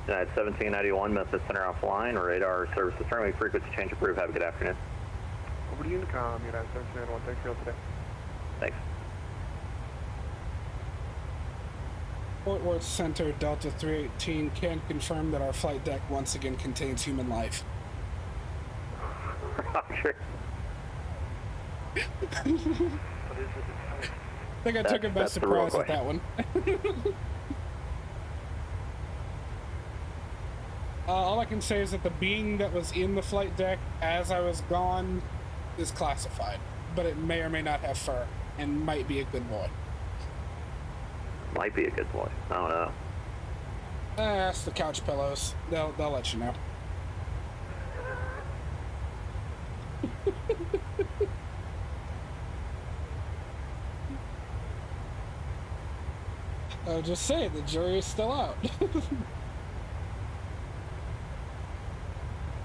United 1791, Memphis Center offline, radar services terminating, frequency change approved, have a good afternoon. Over to Unicom, United 1791, thanks for today. Thanks. Fort Worth Center, Delta 318 can confirm that our flight deck once again contains human life. Sure. I think I took it by surprise with that one. All I can say is that the being that was in the flight deck as I was gone is classified, but it may or may not have fur and might be a good boy. Might be a good boy. I don't know. Ask the couch pillows. They'll let you know. I'll just say the jury is still out.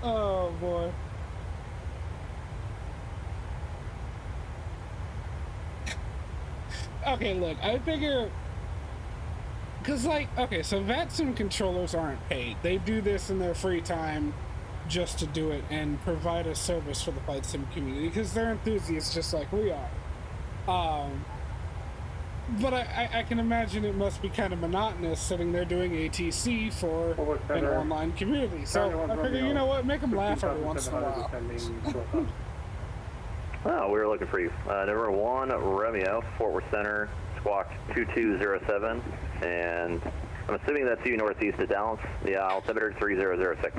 Oh boy. Okay, look, I figure, cause like, okay, so vatsim controllers aren't paid. They do this in their free time just to do it and provide a service for the flight sim community because they're enthusiasts just like we are. But I can imagine it must be kind of monotonous sitting there doing ATC for an online community. So I figure, you know what, make them laugh every once in a while. Oh, we were looking for you. Number 1, Romeo, Fort Worth Center, squawk 2207, and I'm assuming that's you northeast of Dallas. The altimeter 3006.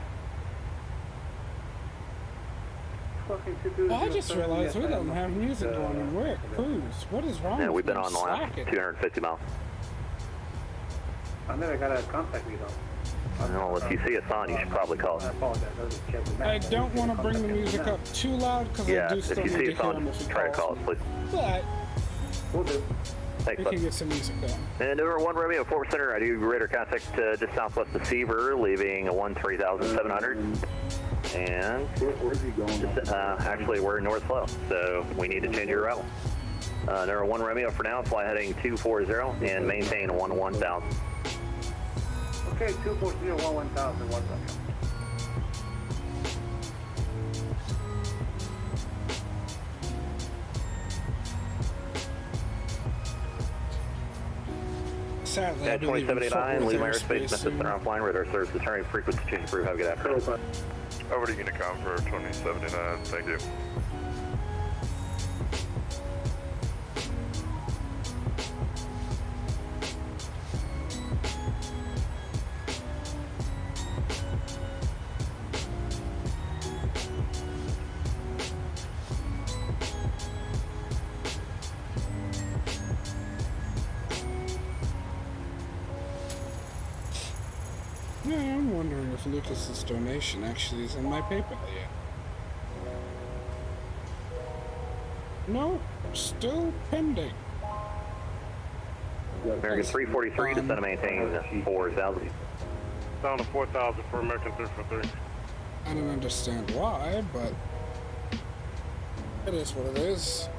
Oh, I just realized we don't have music going and we're at cruise. What is wrong with we've been me? on the last 250 miles. I never got a contact me though. Well, if you see us on, you should probably call us. I don't want to bring the music up too loud because I do still need to hear them if you try to call us, please. But We'll do. Thanks, we can get some music going. And number 1, Romeo, Fort Worth Center, I do radar contact just southwest of Seaver, leaving 13,700. And Where's he going? actually, we're north slow, so we need to change your route. Number 1, Romeo, for now, fly heading 240 and maintain 11,000. Okay, 240, 11,000, 1 Romeo. Sadly, I At believe in 2079, Fort leave my Worth airspace, airspace Memphis soon. Center offline, radar service returning, frequency change approved, have a good afternoon. Over to Unicom for 2079, thank you. Yeah, I'm wondering if Lucas's donation actually is in my PayPal yet. No, still pending. American 343, descend and maintain 4,000. Down to 4,000 for American 343. I don't understand why, but it is what it is.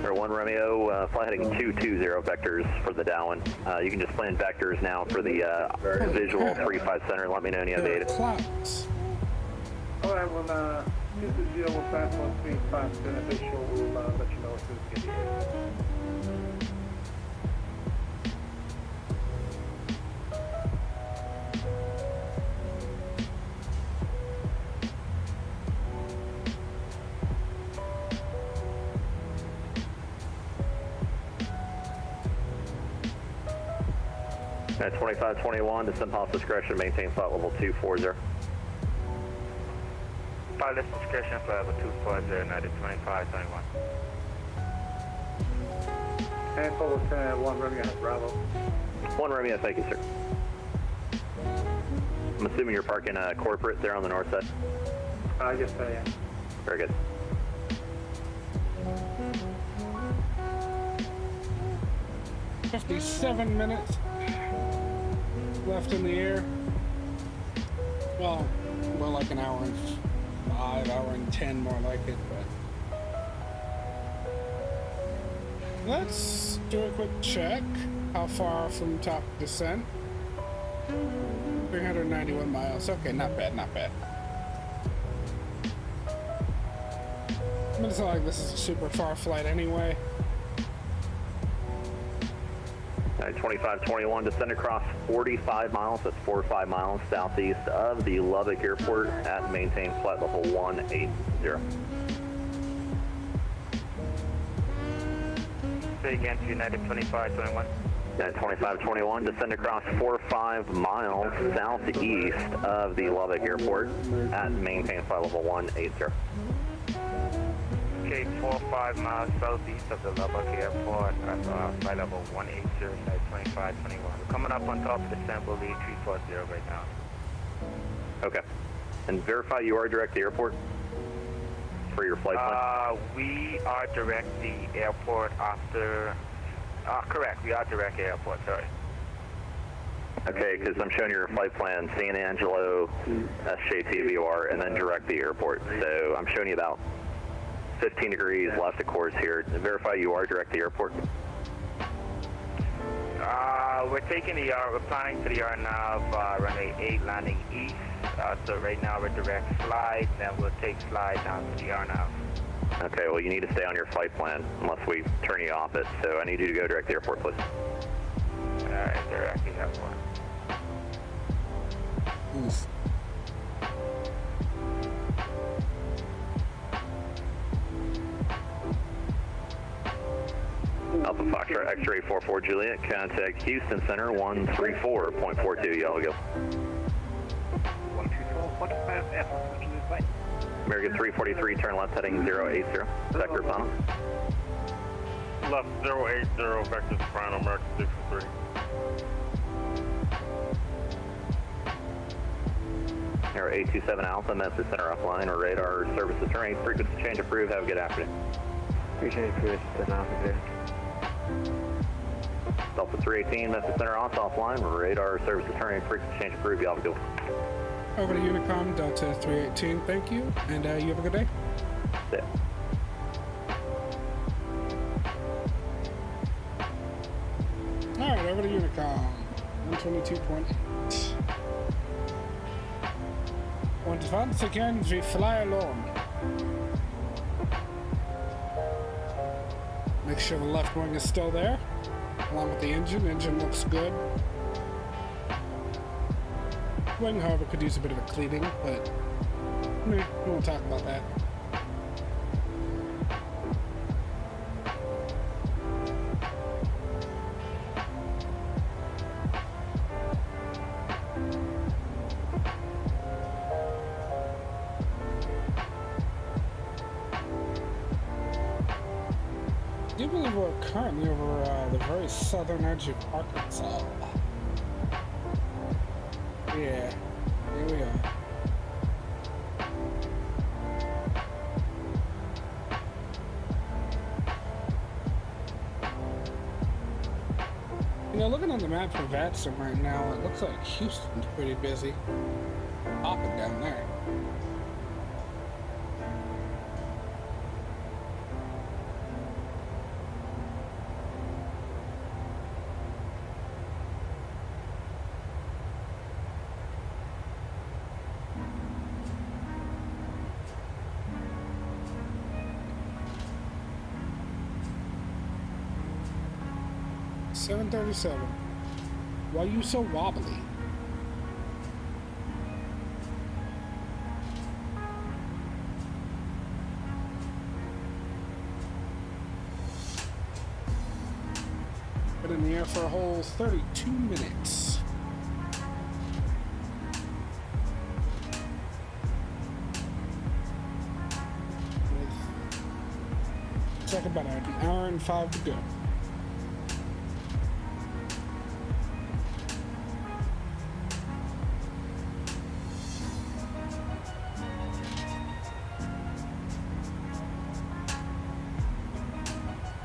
Air 1 Romeo, flight heading 220 vectors for the Darwin. You can just plan vectors now for the visual 35 center. Let me know when you have There are data. clouds. Alright, well, this is 05135 beneficial. We'll let you know as soon as we get here. At 2521, descend pulse discretion, maintain flight level 240. Pilot discretion flight level 240, United 2521. And for Lieutenant 1 Romeo has Bravo. 1 Romeo, thank you, sir. I'm assuming you're parking corporate there on the north side. Yes, I am. Very good. "57 minutes left in the air." Well, more like an hour and 5, hour and 10 more like it, but let's do a quick check. How far from top descent? 391 miles. Okay, not bad, not bad. I mean, it's not like this is a super far flight anyway. 2521, descend across 45 miles, that's 4 or 5 miles southeast of the Lubbock Airport at maintain flight level 180. Say again to United 2521. At 2521, descend across 4 or 5 miles southeast of the Lubbock Airport at maintain flight level 180. Okay, 4 or 5 miles southeast of the Lubbock Airport at flight level 180, United 2521. We're coming up on top of the Sample Lee 340 right now. Okay. And verify you are direct to airport for your flight plan? We are direct the airport after... correct, we are direct airport, sorry. Okay, because I'm showing your flight plan, San Angelo, SJTVR, and then direct the airport. So I'm showing you about 15 degrees left of course here. Verify you are direct to the airport. We're taking the we're planning to the RNAV runway 8 landing east. So right now we're direct slide, then we'll take slide down to the RNAV. Okay, well you need to stay on your flight plan unless we turn you off it. So I need you to go direct to the airport, please. Alright, direct the airport. Oof. Alpha Foxtrot X-ray 44 Juliet, contact Houston Center 134.42, Yellow Gill. 124.45 F, American 343, turn left heading 080, vector final. Left 080, vectors final, American 643. Air 827 Alpha, Memphis Center offline, or radar services turning, frequency change approved, have a good afternoon. Appreciate it, Chris. Delta 318, Memphis Center offline, radar services turning, frequency change approved, y'all have a good one. Over to Unicom, Delta 318, thank you, and you have a good day. Yeah. Alright, over to Unicom, 122.8. Und once again, we fly alone. Make sure the left wing is still there, along with the engine. Engine looks good. Wing, however, could use a bit of a cleaning, but we won't talk about that. I do believe we're currently over the very southern edge of Arkansas. Yeah, here we are. You know, looking on the map for vatsim right now, it looks like Houston's pretty busy. Hopping down there. $737. Why are you so wobbly? Been in the air for a whole 32 minutes. It's like about an hour and 5 to go.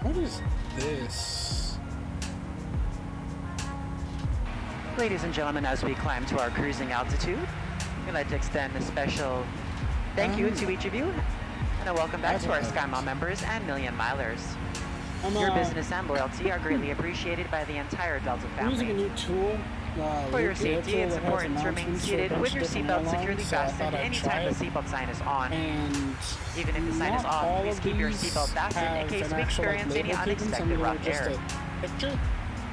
What is this? Ladies and gentlemen, as we climb to our cruising altitude, we'd like to extend a special thank you to each of you, and a welcome back to our SkyMile members and Million Milers. Your business and loyalty are greatly appreciated by the entire Delta I'm using a family. new tool. For your safety, it's important to remain seated with your seatbelt securely fastened anytime the seatbelt sign is on. And even if the sign is off, please keep your seatbelt fastened in case we experience any unexpected rough air.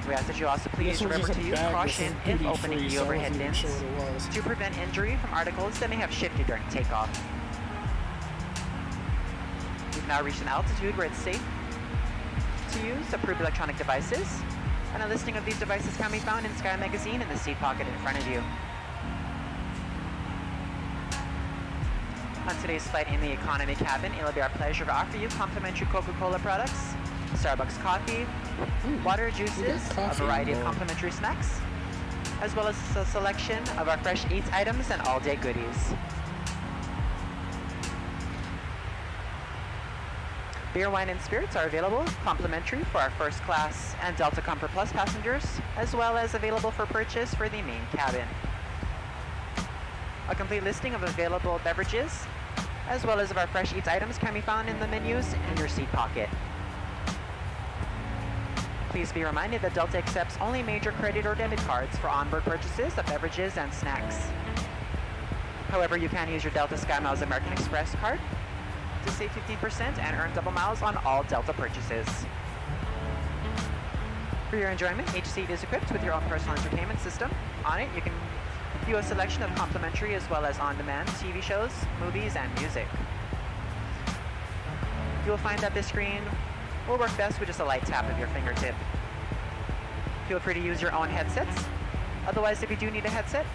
We ask that you also please remember to use caution if opening the overhead bins to prevent injury from articles that may have shifted during takeoff. We've now reached an altitude where it's safe to use approved electronic devices, and a listing of these devices can be found in Sky Magazine in the seat pocket in front of you. On today's flight in the economy cabin, it'll be our pleasure to offer you complimentary Coca-Cola products, Starbucks coffee, water, juices, a variety of complimentary snacks, as well as a selection of our fresh eats items and all-day goodies. Beer, wine, and spirits are available complimentary for our first class and Delta Comfort Plus passengers, as well as available for purchase for the main cabin. A complete listing of available beverages, as well as of our fresh eats items, can be found in the menus in your seat pocket. Please be reminded that Delta accepts only major credit or debit cards for onboard purchases of beverages and snacks. However, you can use your Delta SkyMiles American Express card to save 15% and earn double miles on all Delta purchases. For your enjoyment, each seat is equipped with your own personal entertainment system. On it, you can view a selection of complimentary as well as on-demand TV shows, movies, and music. You will find that this screen will work best with just a light tap of your fingertip. Feel free to use your own headsets. Otherwise, if you do need a headset,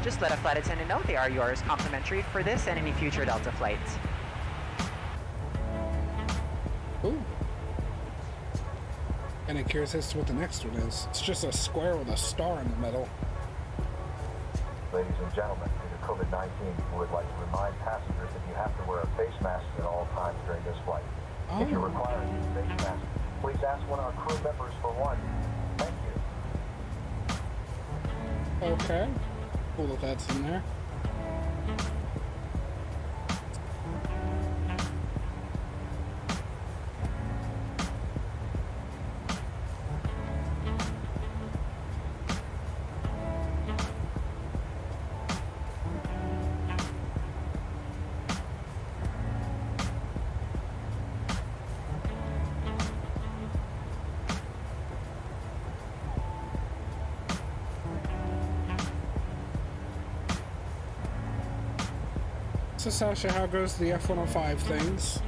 just let a flight attendant know they are yours complimentary for this and any future Delta flights. Ooh. And I'm curious as to what the next one is. It's just a square with a star in the middle. Ladies and gentlemen, due to COVID-19, we would like to remind passengers that you have to wear a face mask at all times during this flight. If you require a new face mask, please ask one of our crew members for one. Thank you. Okay. Cool that that's in there. So Sasha, how goes the F-105 things?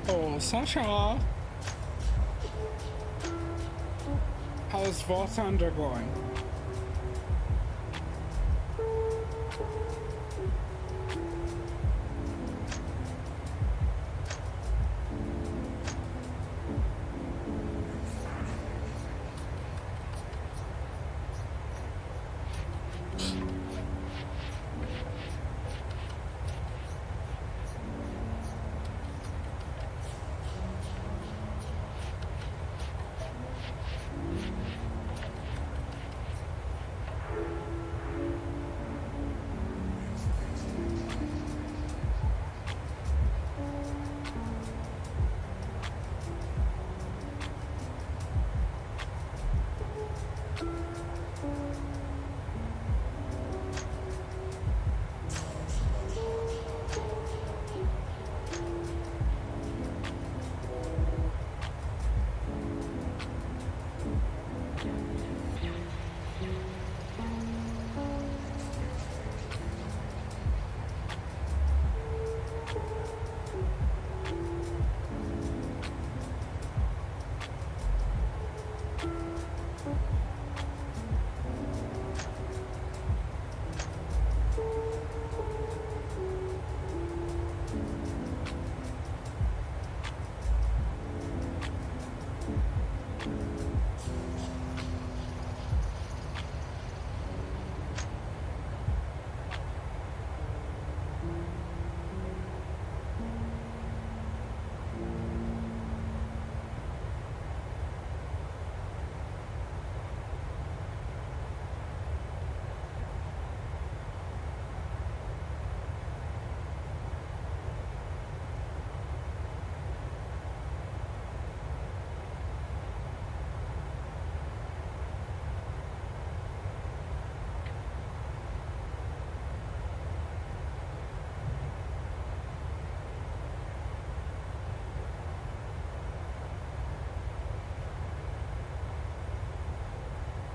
Oh, Sasha! How's Vault undergoing?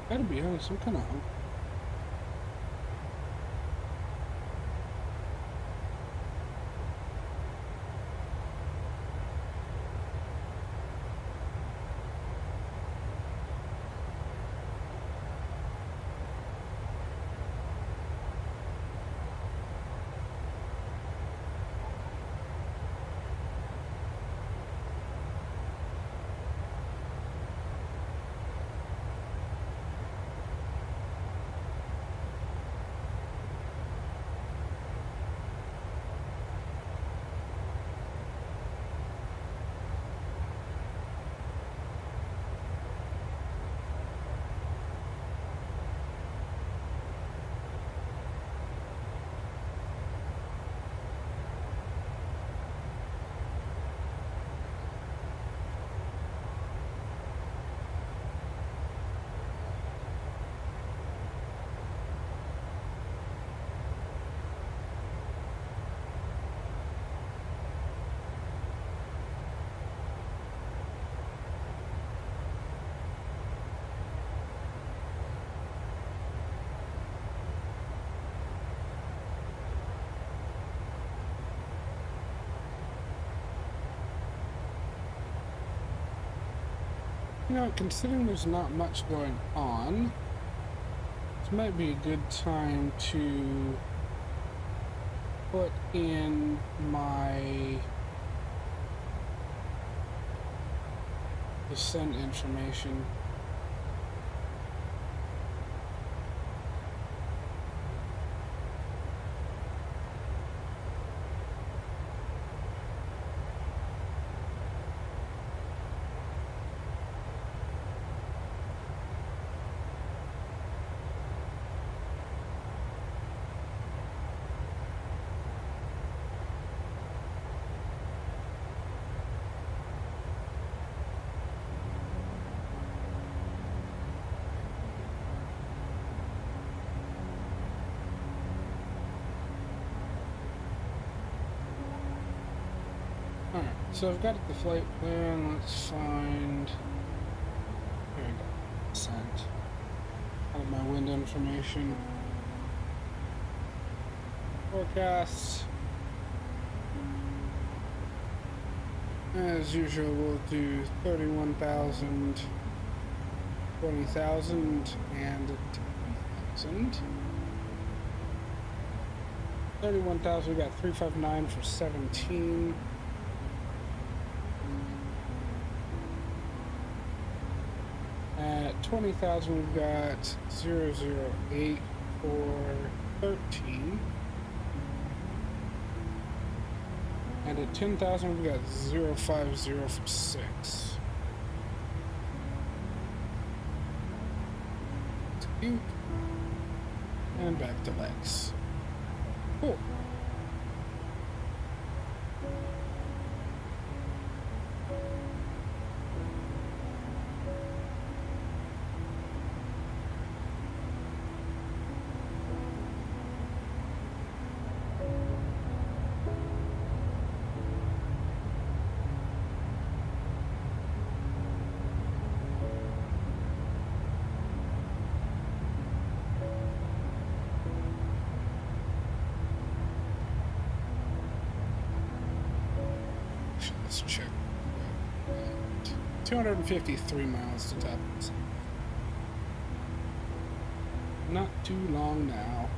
Gotta be honest, I'm kind of hungry. You know, considering there's not much going on, this might be a good time to put in my descent information. Alright, so I've got the flight plan. Let's find. Here we go. Descent. Out of my wind information. Forecast. As usual, we'll do 31,000, 20,000, and 10,000. 31,000, we got 359 for 17. At 20,000, we've got 008 for 13. And at 10,000, we've got 050 for 6. Cute. And back to legs. Cool. Let's check. 253 miles to Tubbs. Not too long now.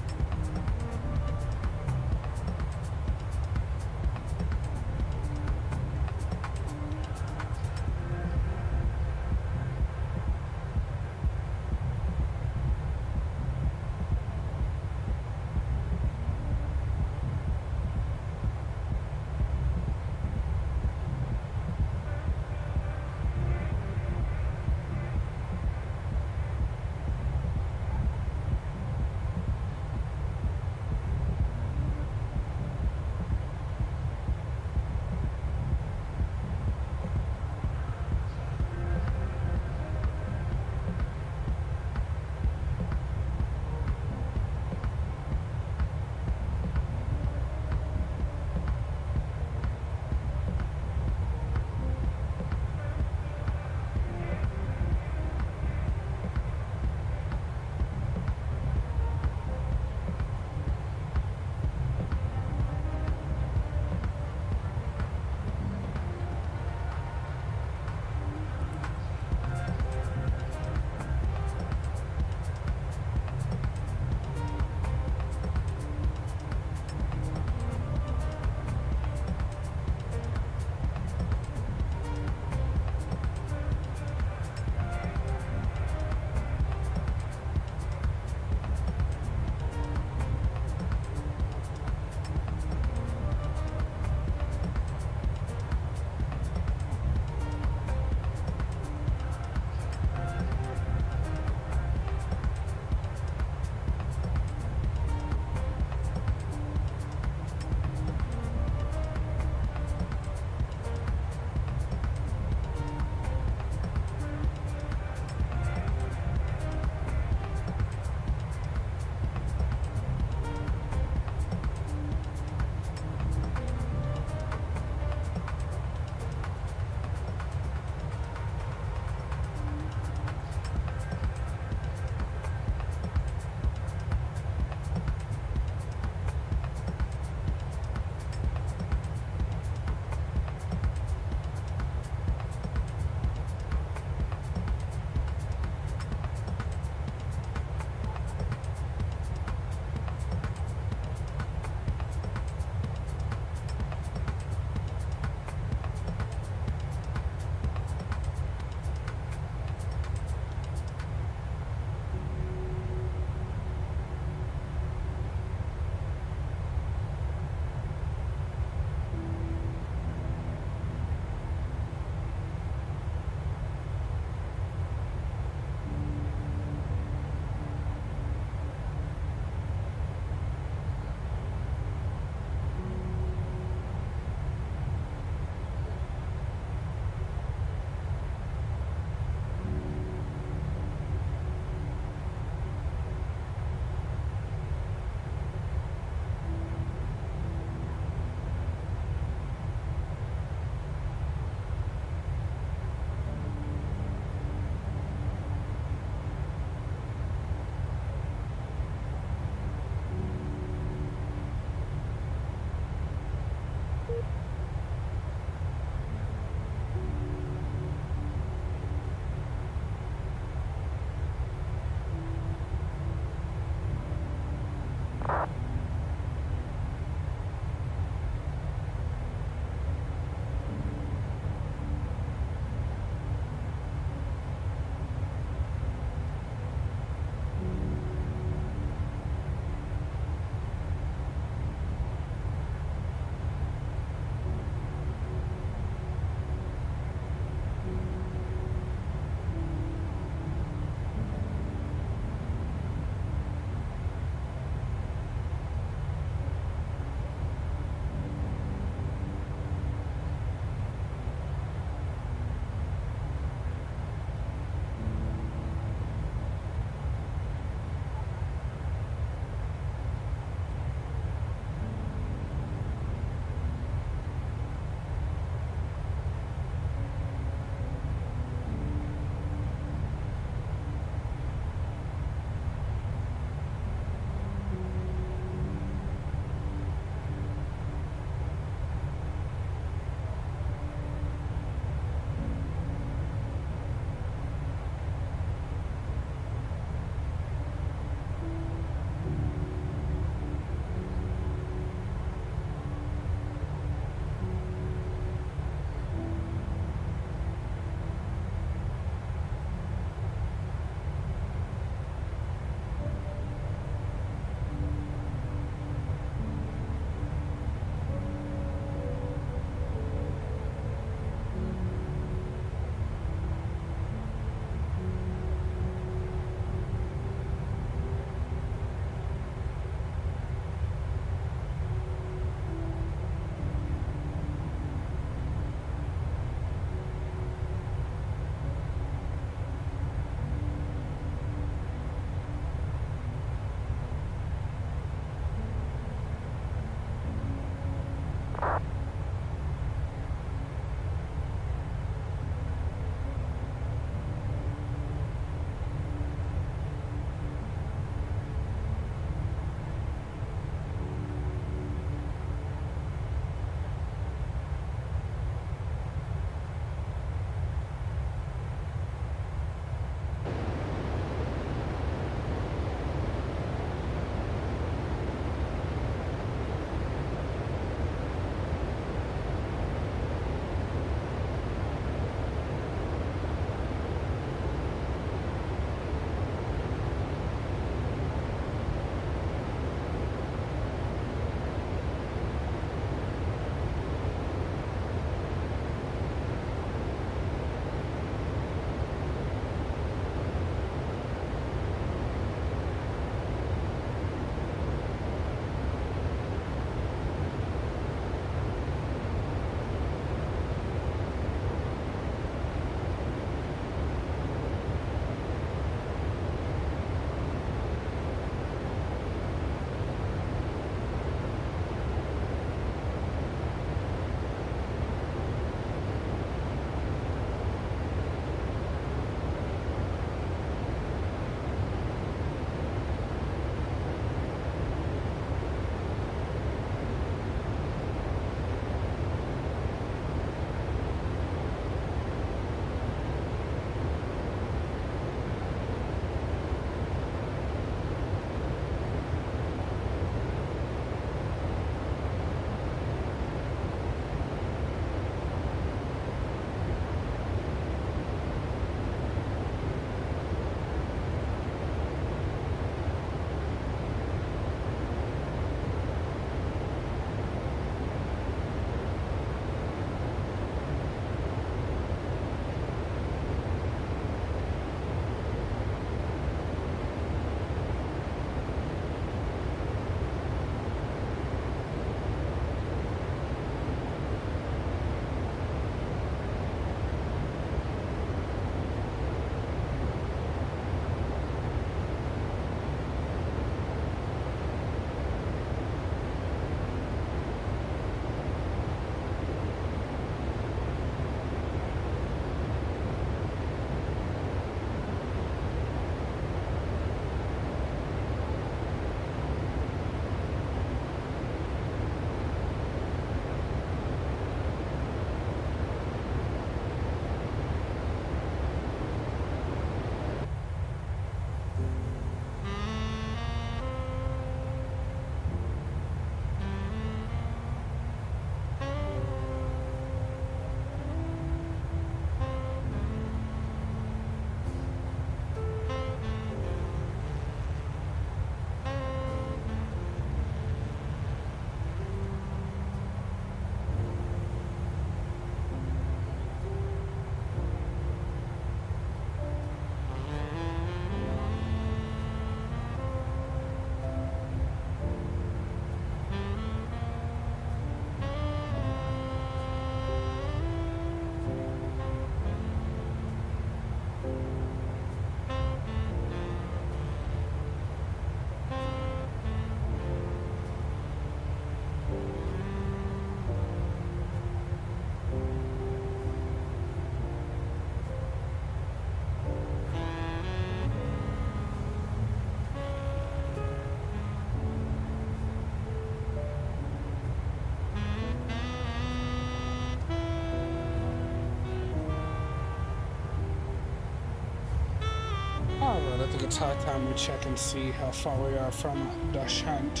it's high time we check and see how far we are from the hunt.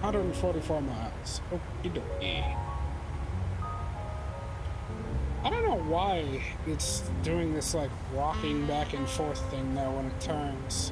144 miles. Okie dokie. I don't know why it's doing this like rocking back and forth thing there when it turns.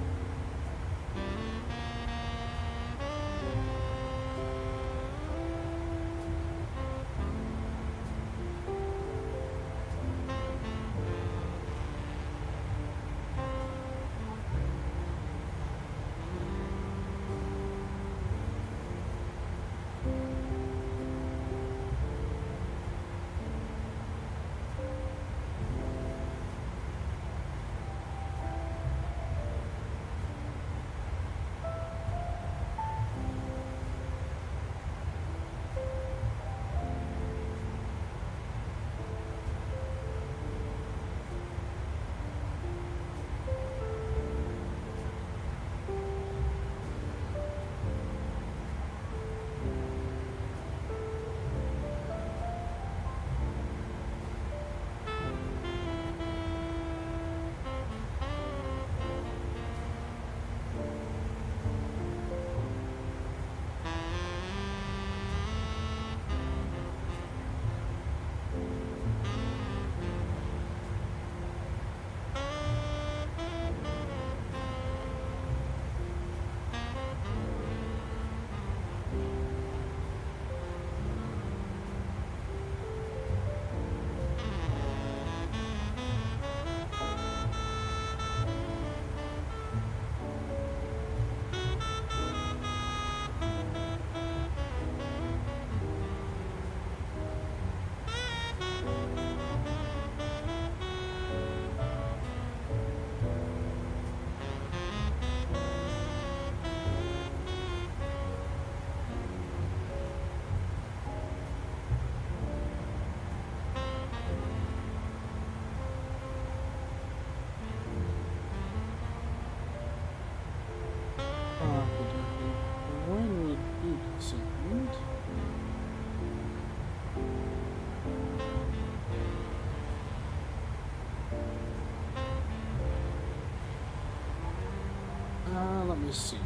Let me see.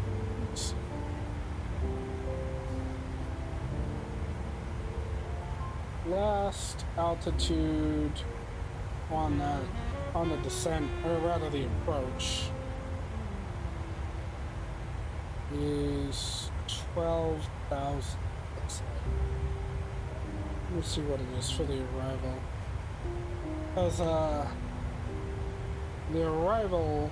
Last altitude on the descent, or rather the approach, is 12,000. Let me see what it is for the arrival. Because the arrival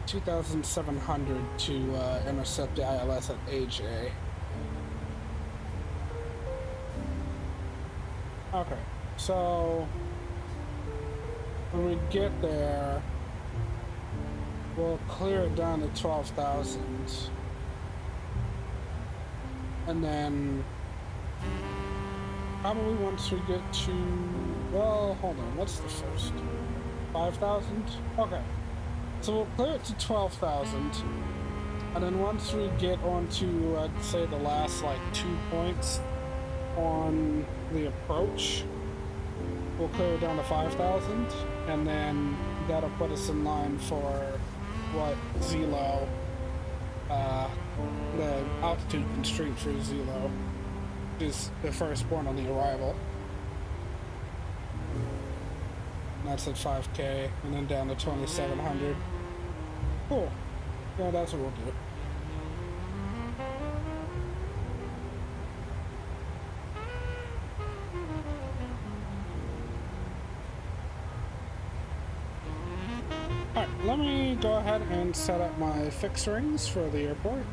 2,700 to intercept the ILS at AJ. Okay, so when we get there, we'll clear it down to 12,000, and then probably once we get to, well, hold on, what's the first? 5,000? Okay. So we'll clear it to 12,000, and then once we get onto, I'd say, the last, like, 2 points on the approach, we'll clear it down to 5,000, and then that'll put us in line for what Zelo, the altitude constraint for Zelo, is the first point on the arrival. That's at 5K, and then down to 2,700. Cool. Yeah, that's what we'll do. Alright, let me go ahead and set up my fix rings for the airport.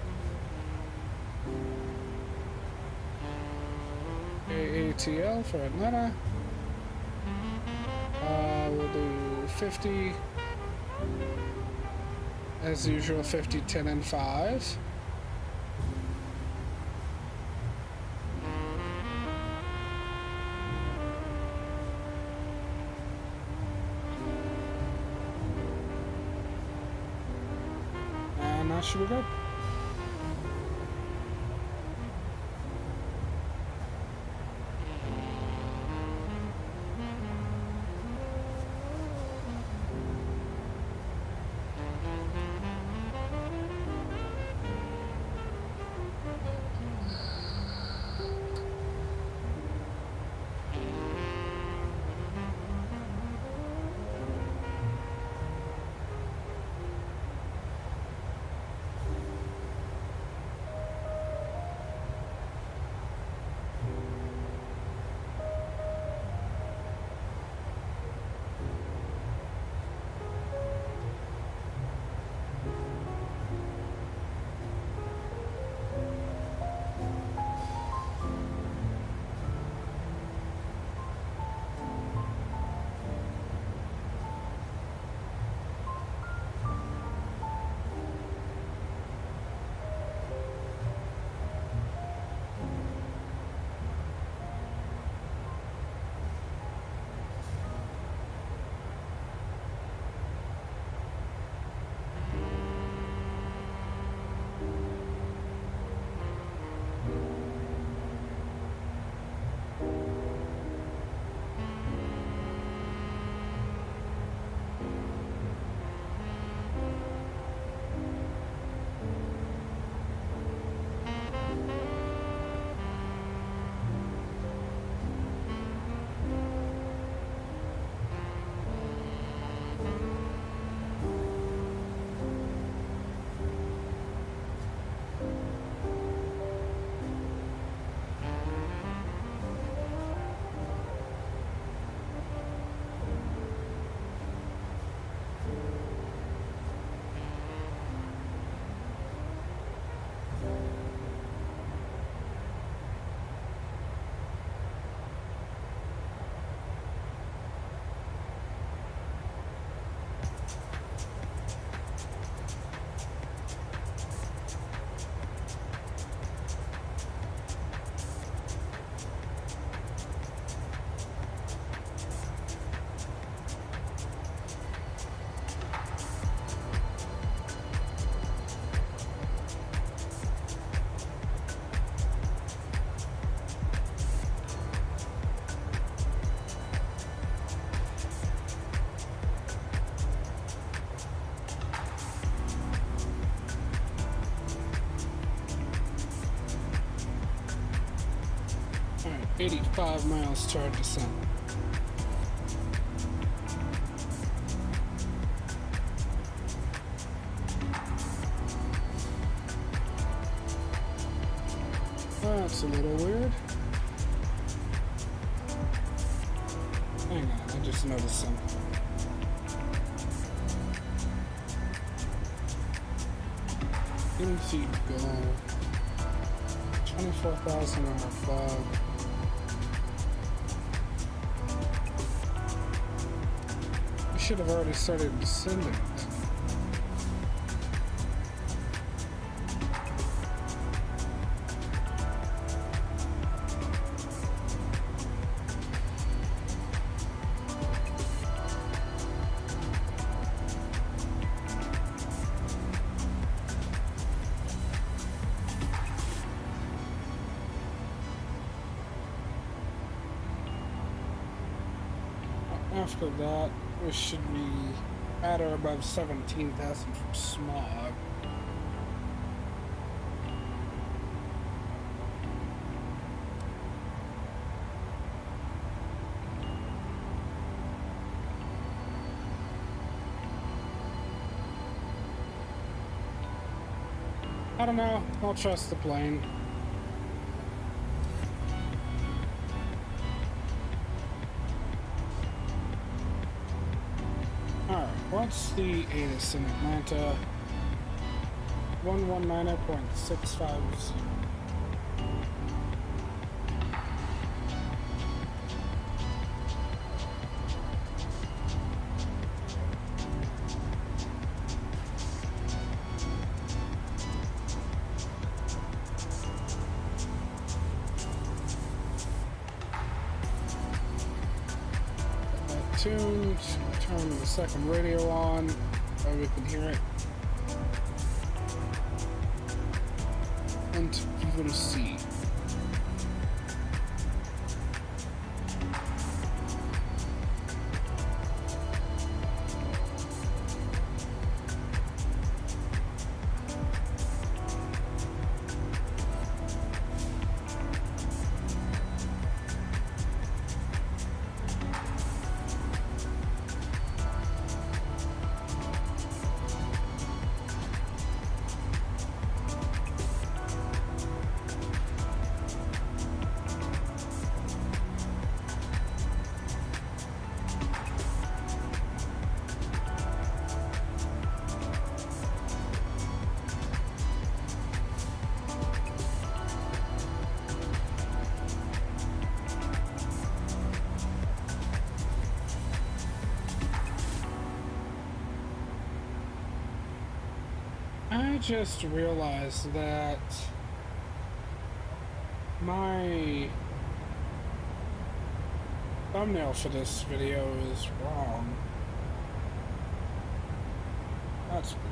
AATL for Atlanta. We'll do 50, as usual, 50, 10, and 5. And that should be good. 85 miles toward descent. That's a little weird. Hang on, I just noticed something. EVGA 24,000 or above. We should have already started descending. After that, we should be at or above 17,000 from smog. I don't know. I'll trust the plane. What's the ATIS in Atlanta? 119.650. That tuned. Turn the second radio on so we can hear it. And even see. I just realized that my thumbnail for this video is wrong. That's weird.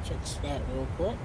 Fix that real quick.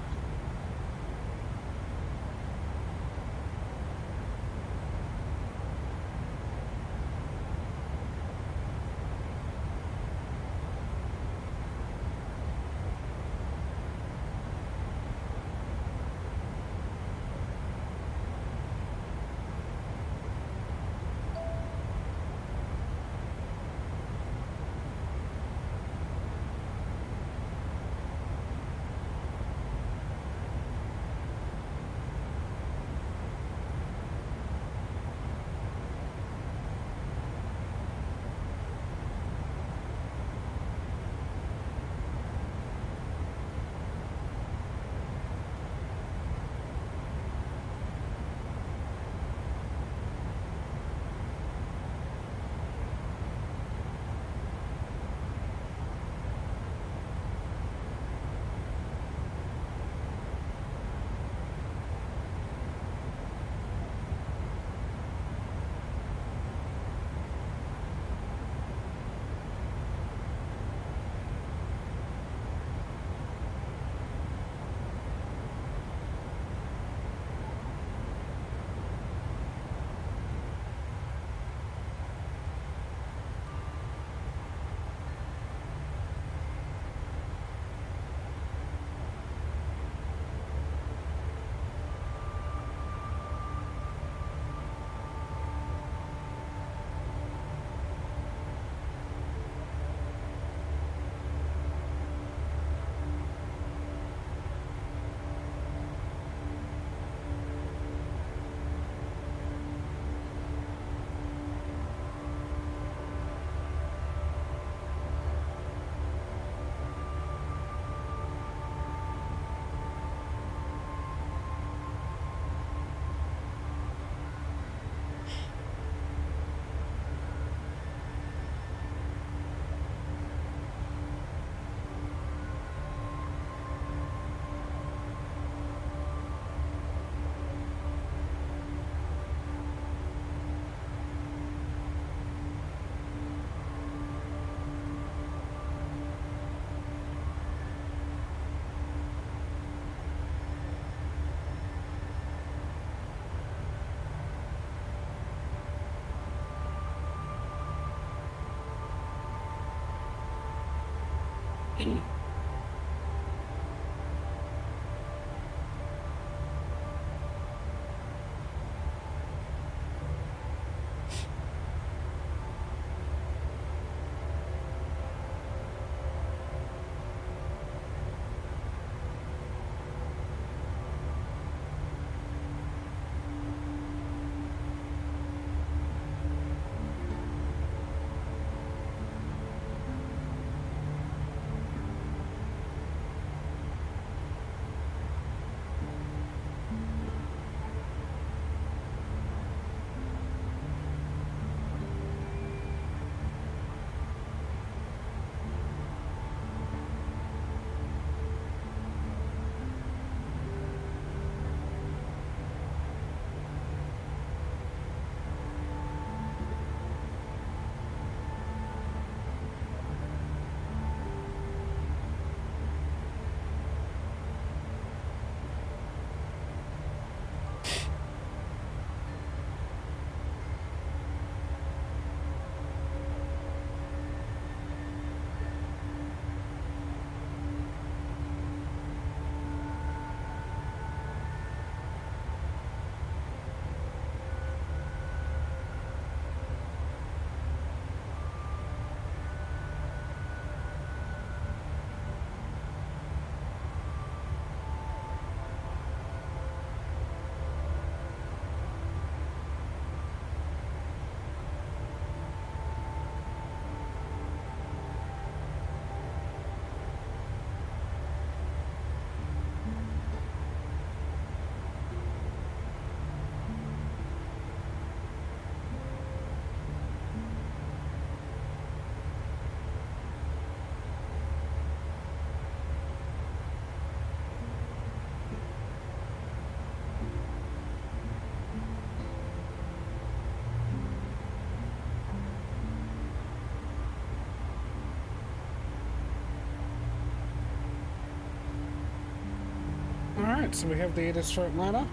Alright, so we have the Asus for Atlanta.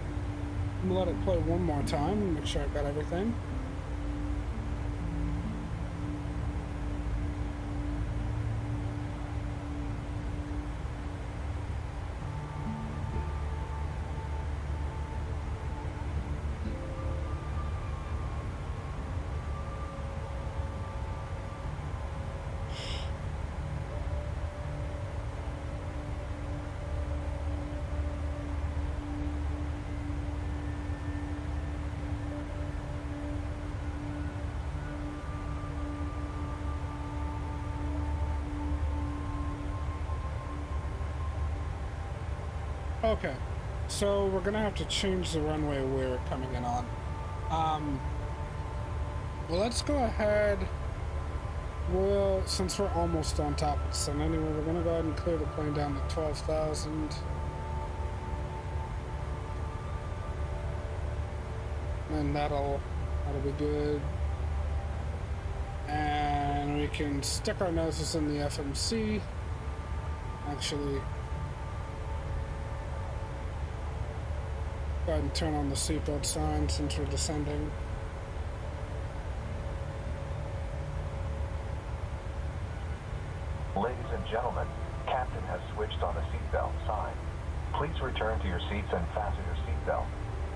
I'm gonna let it play one more time and make sure I've got everything. Okay, so we're gonna have to change the runway we're coming in on. Well, let's go ahead. Well, since we're almost on top of the sun anyway, we're gonna go ahead and clear the plane down to 12,000. And that'll be good. And we can stick our noses in the FMC. Actually, go ahead and turn on the seatbelt sign since we're descending. Ladies and gentlemen, Captain has switched on the seatbelt sign. Please return to your seats and fasten your seatbelt.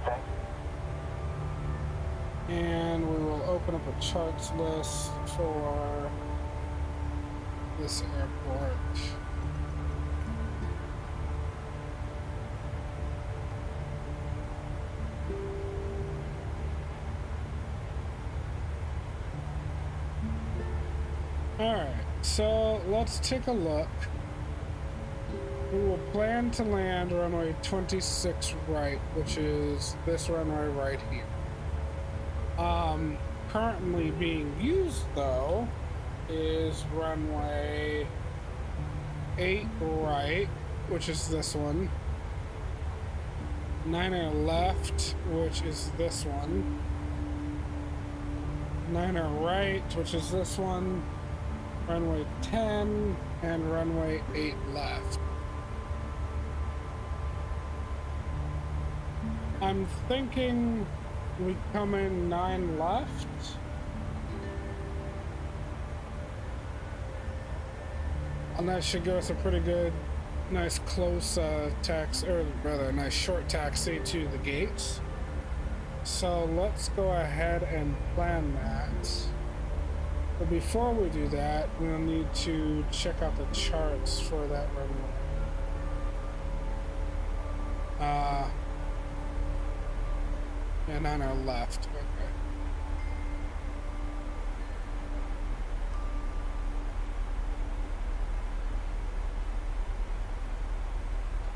Thank you. And we will open up a charts list for this airport. Alright, so let's take a look. We will plan to land runway 26 right, which is this runway right here. Currently being used though is runway 8 right, which is this one. 9 left, which is this one. 9 right, which is this one. Runway 10 and runway 8 left. I'm thinking we come in 9 left. And that should give us a pretty good, nice close tax, or rather a nice short taxi to the gates. So let's go ahead and plan that. But before we do that, we'll need to check out the charts for that runway. And on our left. Okay.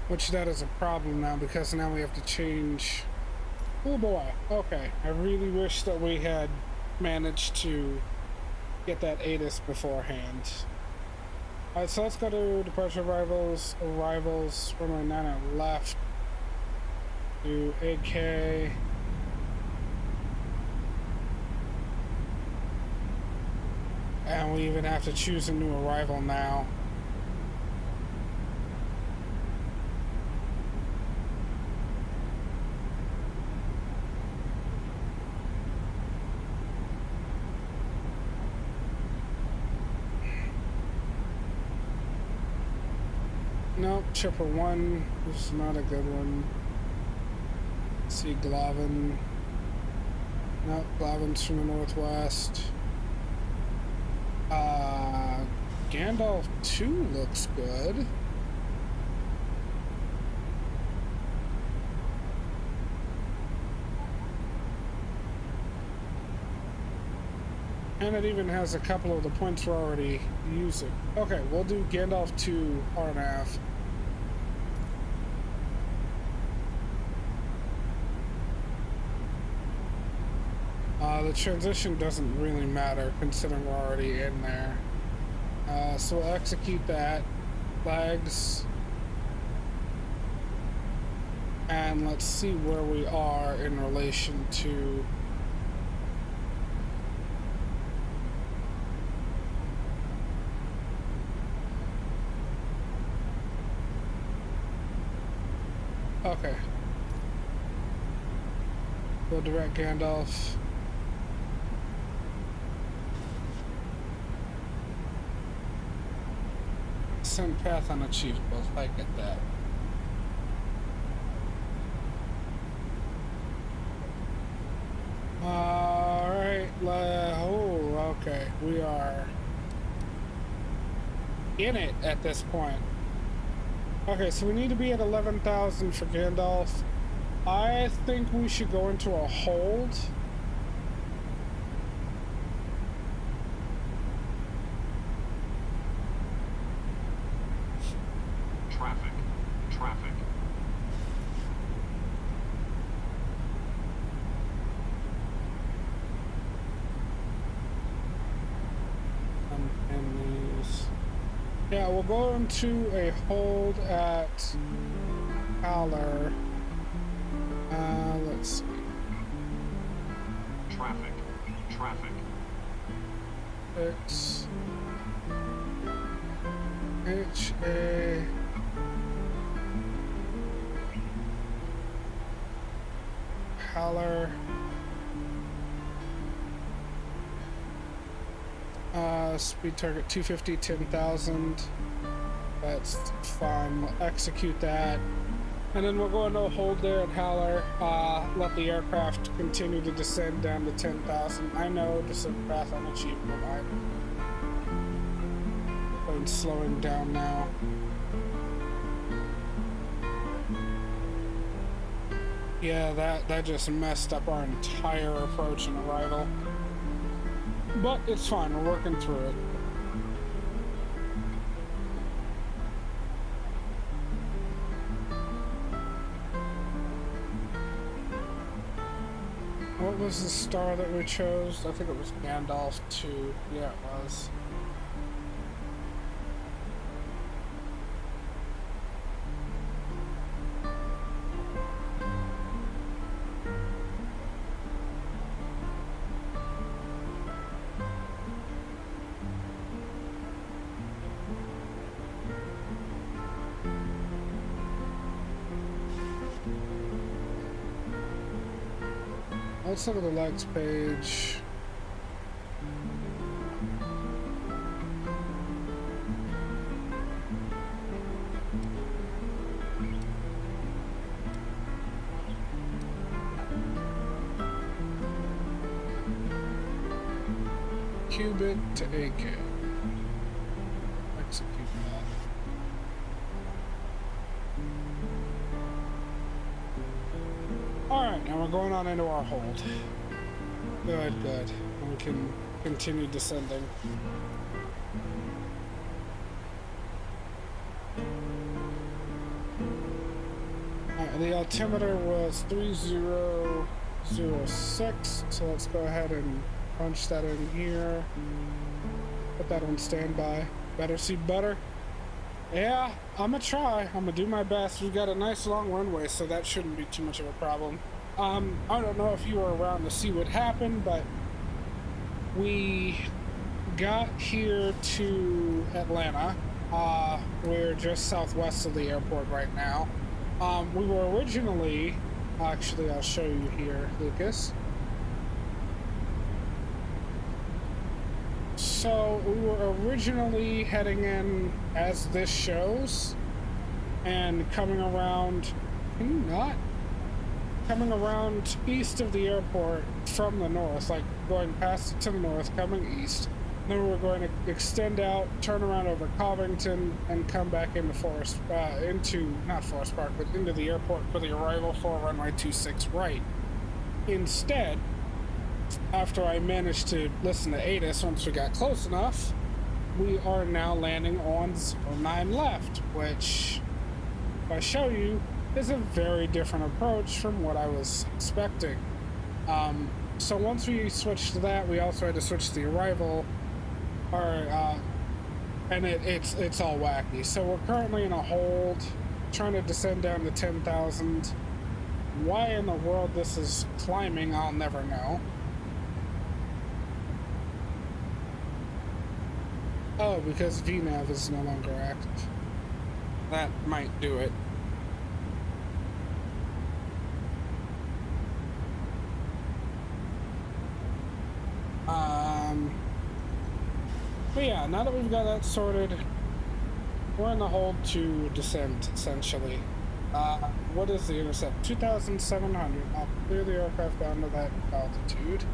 Which that is a problem now, because now we have to change. Oh boy. Okay. I really wish that we had managed to get that ATIS beforehand. Alright, so let's go to departure arrivals, runway 9 on left, to AK. And we even have to choose a new arrival now. Nope, Chipper 1 is not a good one. See Glavin. Nope, Glavin's from the northwest. Gandalf 2 looks good. And it even has a couple of the points we're already using. Okay, we'll do Gandalf 2 RNAV. The transition doesn't really matter considering we're already in there. So we'll execute that. Flags. And let's see where we are in relation to... Okay. We'll direct Gandalf. Send path unachievable. I get that. Alright. Oh, okay. We are in it at this point. Okay, so we need to be at 11,000 for Gandalf. I think we should go into a hold. Traffic. Yeah, we'll go into a hold at Haller. Let's see. Traffic. X HA Haller. Speed target 250, 10,000. That's fine. We'll execute that. And then we'll go into a hold there at Haller. Let the aircraft continue to descend down to 10,000. I know descent path unachievable. I'm slowing down now. Yeah, that just messed up our entire approach and arrival. But it's fine, we're working through it. What was the star that we chose? I think it was Gandalf 2. Yeah, it was. Let's look at the legs page. Execute it to AK. Execute that. Alright, now we're going on into our hold. Good, good. And we can continue descending. Alright, the altimeter was 3006, so let's go ahead and punch that in here. Put that on standby. Better see better. Yeah, I'm gonna try. I'm gonna do my best. We've got a nice long runway, so that shouldn't be too much of a problem. I don't know if you were around to see what happened, but we got here to Atlanta. We're just southwest of the airport right now. We were originally, actually I'll show you here, Lucas. So we were originally heading in as this shows and coming around, can you not? Coming around east of the airport from the north, like going past it to the north, coming east. Then we were going to extend out, turn around over Covington, and come back into not Forest Park, but into the airport for the arrival for runway 26 right. Instead, after I managed to listen to ATIS once we got close enough, we are now landing on 09 left, which, if I show you, is a very different approach from what I was expecting. So once we switched to that, we also had to switch to the arrival, and it's all wacky. So we're currently in a hold, trying to descend down to 10,000. Why in the world this is climbing, I'll never know. Oh, because VNAV is no longer active. That might do it. But yeah, now that we've got that sorted, we're in the hold to descend, essentially. What is the intercept? 2,700. I'll clear the aircraft down to that altitude.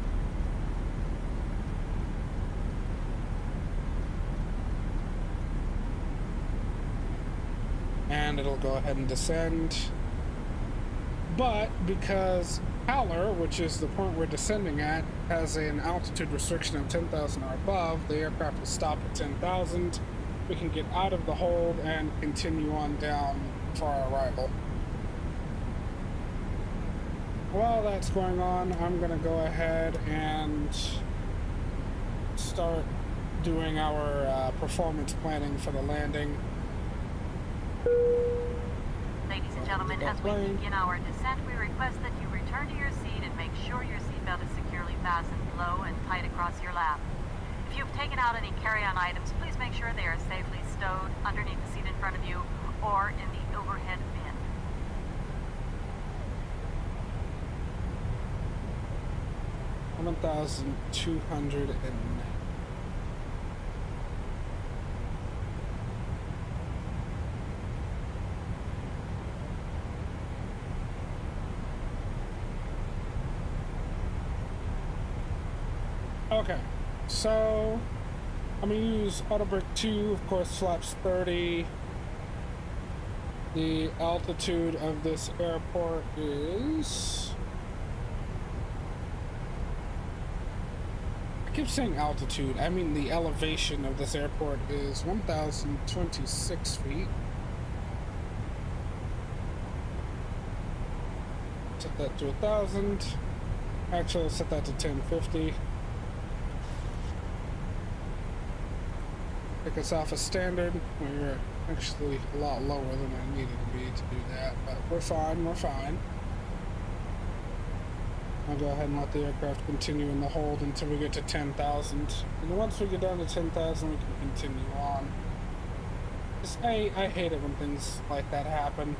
And it'll go ahead and descend. But because Howler, which is the point we're descending at, has an altitude restriction of 10,000 or above, the aircraft will stop at 10,000. We can get out of the hold and continue on down for our arrival. While that's going on, I'm going to go ahead and start doing our performance planning for the landing. Ladies and gentlemen, as we begin our descent, we request that you return to your seat and make sure your seatbelt is securely fastened low and tight across your lap. If you've taken out any carry-on items, please make sure they are safely stowed underneath the seat in front of you or in the overhead bin. $1,209. Okay, so I'm going to use Autobrick 2, of course, flaps 30. The altitude of this airport is... I keep saying altitude, I mean the elevation of this airport is 1,026 feet. Set that to 1,000. Actually, let's set that to 1050. Pick us off a standard. We're actually a lot lower than I needed to be to do that, but we're fine, we're fine. I'll go ahead and let the aircraft continue in the hold until we get to 10,000. And once we get down to 10,000, we can continue on. I hate it when things like that happen.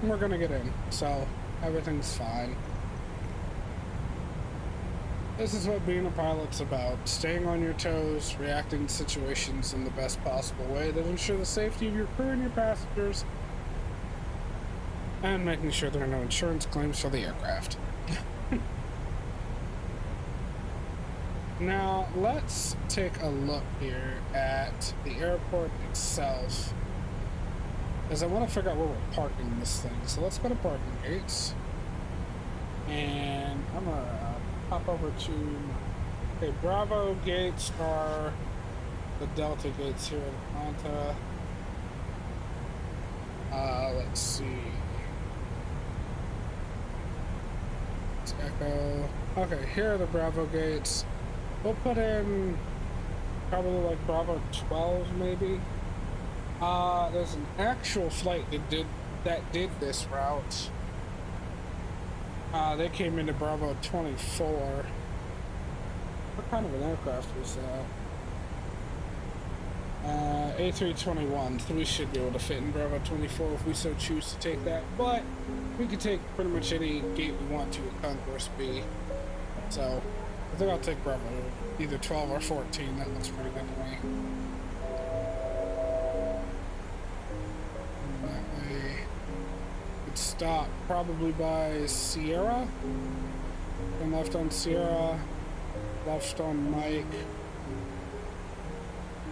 we're gonna get in, so everything's fine. This is what being a pilot's about. Staying on your toes, reacting to situations in the best possible way that ensure the safety of your crew and your passengers, and making sure there are no insurance claims for the aircraft. Now, let's take a look here at the airport itself, because I want to figure out where we're parking this thing. So let's go to parking gates, and I'm gonna pop over to, okay, Bravo gates are the Delta gates here in Atlanta. Let's see. Let's Echo. Okay, here are the Bravo gates. We'll put in probably like Bravo 12 maybe. There's an actual flight that did this route. They came into Bravo 24. What kind of an aircraft was that? A321. So we should be able to fit in Bravo 24 if we so choose to take that. But we could take pretty much any gate we want to at Concourse B. So I think I'll take Bravo either 12 or 14. That looks pretty good to me. And that way, we'd stop probably by Sierra. And left on Sierra, left on Mike,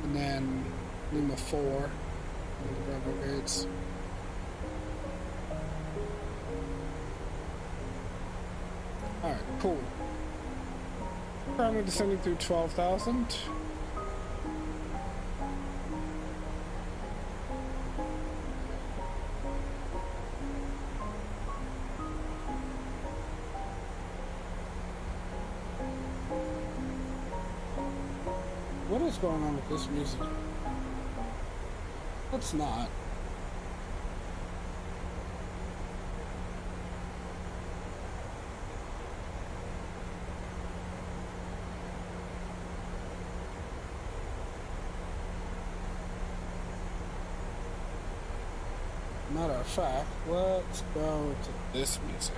and then Lima 4 on the Bravo gates. Alright, cool. Currently descending through 12,000. What is going on with this music? Let's not. Matter of fact, let's go to this music.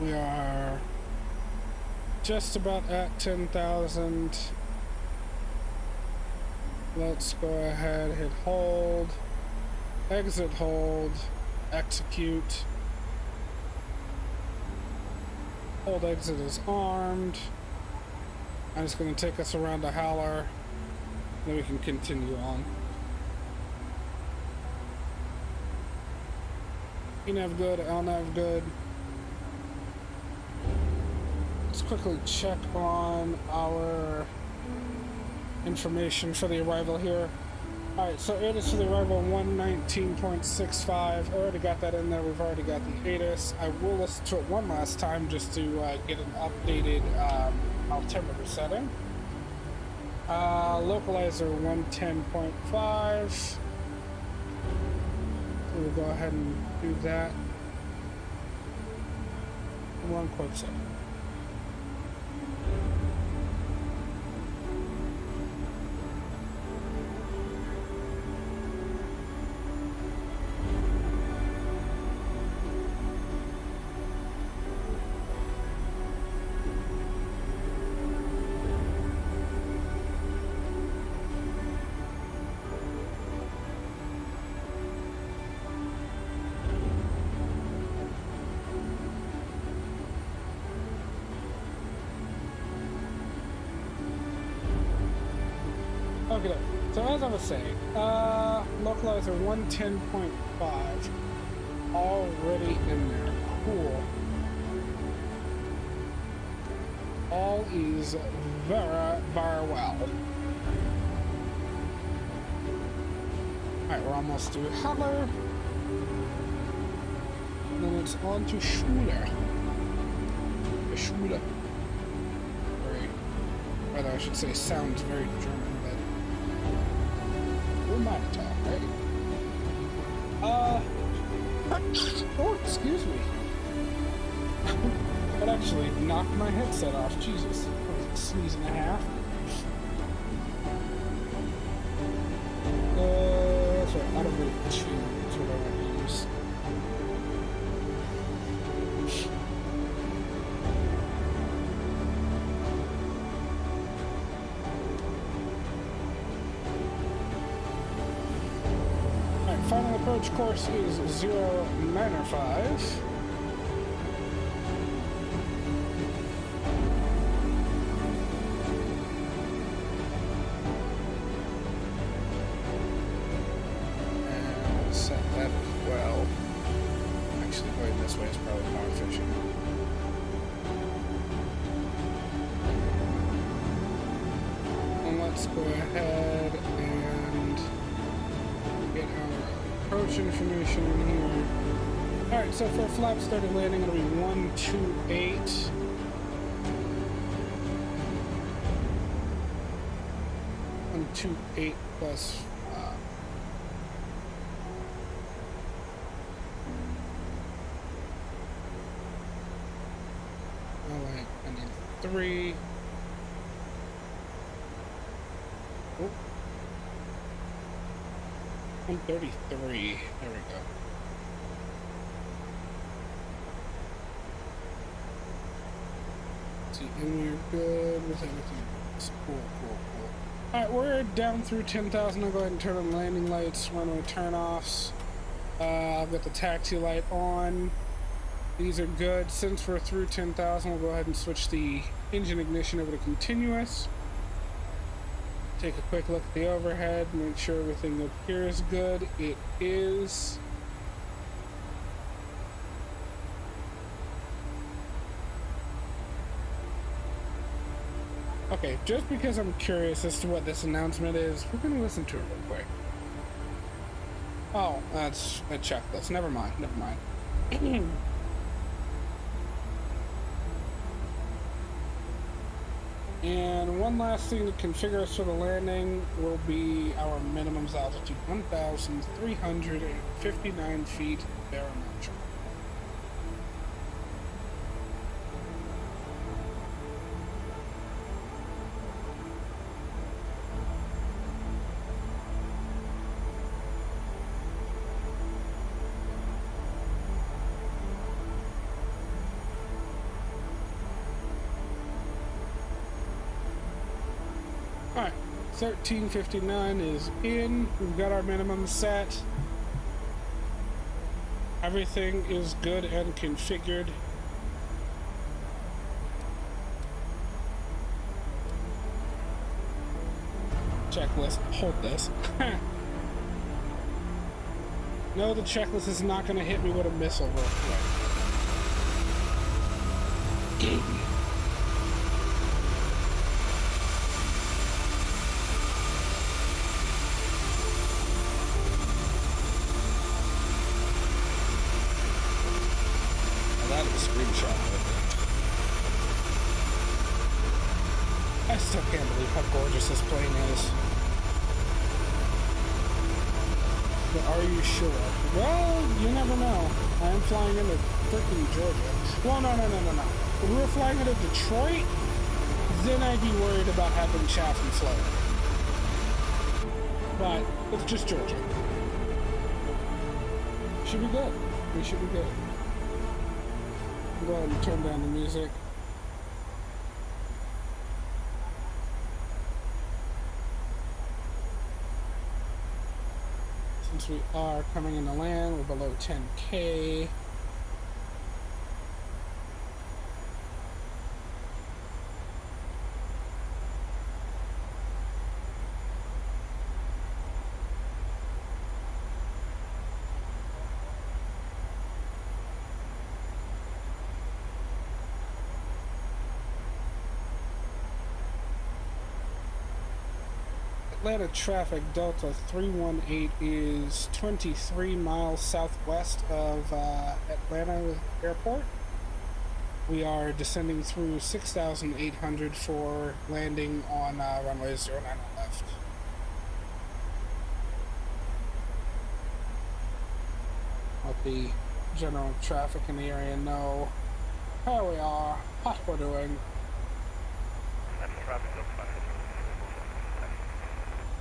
We are just about at 10,000. Let's go ahead, hit hold, exit hold, execute. Hold exit is armed. And it's going to take us around the howler. Then we can continue on. ENAV good, LNAV good. Let's quickly check on our information for the arrival here. Alright, so ATIS for the arrival 119.65. I already got that in there. We've already got the ATIS. I will listen to it one last time just to get an updated altimeter setting. Localizer 110.5. So we'll go ahead and do that. One quick second. Okay, so as I was saying, localizer 110.5 already in there. Cool. All is very, very well. Alright, we're almost through Heller. then it's on to Schule. Schule. Very, rather I should say sounds very German, but we're might talk, right? Oh, excuse me. That actually knocked my headset off. Jesus. What was it, a sneeze and a half? That's right, automated 2 is what I want to use. Alright, final approach course is 095. Information in here. Alright, so for a flap started landing, it'll be 128. Plus I need 3. Oh. 133. There we go. See, and we're good with everything. Cool. Alright, we're down through 10,000. I'll go ahead and turn on landing lights, runway turn-offs. I've got the taxi light on. These are good. Since we're through 10,000, we'll go ahead and switch the engine ignition over to continuous. Take a quick look at the overhead, make sure everything up here is good. It is. Okay, just because I'm curious as to what this announcement is, we're going to listen to it real quick. Oh, that's a checklist. Never mind. And one last thing to configure us for the landing will be our minimums altitude, 1,359 feet barometric. Alright, 1359 is in. We've got our minimum set. Everything is good and configured. Checklist. Hold this. No, the checklist is not going to hit me with a missile real quick. I still can't believe how gorgeous this plane is. But are you sure? Well, you never know. I am flying into freaking Georgia. Well, no. If we were flying into Detroit, then I'd be worried about having chaff and flow. But it's just Georgia. Should be good. We should be good. Go ahead and turn down the music. Since we are coming into land, we're below 10K. Atlanta traffic, Delta 318 is 23 miles southwest of Atlanta Airport. We are descending through 6,800 for landing on runway 09 left. Let the general traffic in the area know how we are, what we're doing.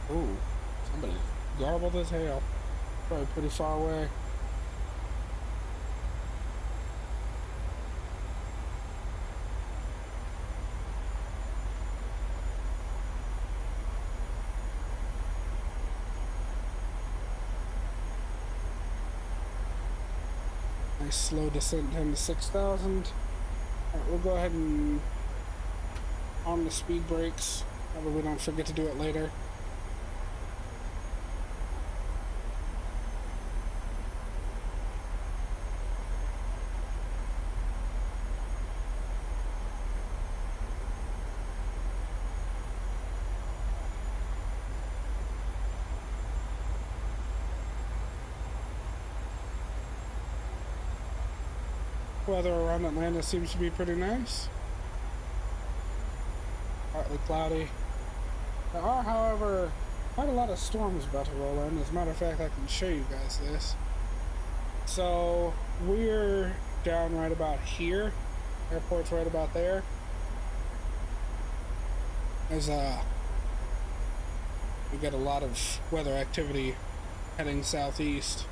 Ooh, somebody garbled as hell. Probably pretty far away. Nice slow descent down to 6,000. Alright, we'll go ahead and arm the speed brakes. That way we don't forget to do it later. Weather around Atlanta seems to be pretty nice. Partly cloudy. There are, however, quite a lot of storms about to roll in. As a matter of fact, I can show you guys this. So, we're down right about here. Airport's right about there. There's we got a lot of weather activity heading southeast.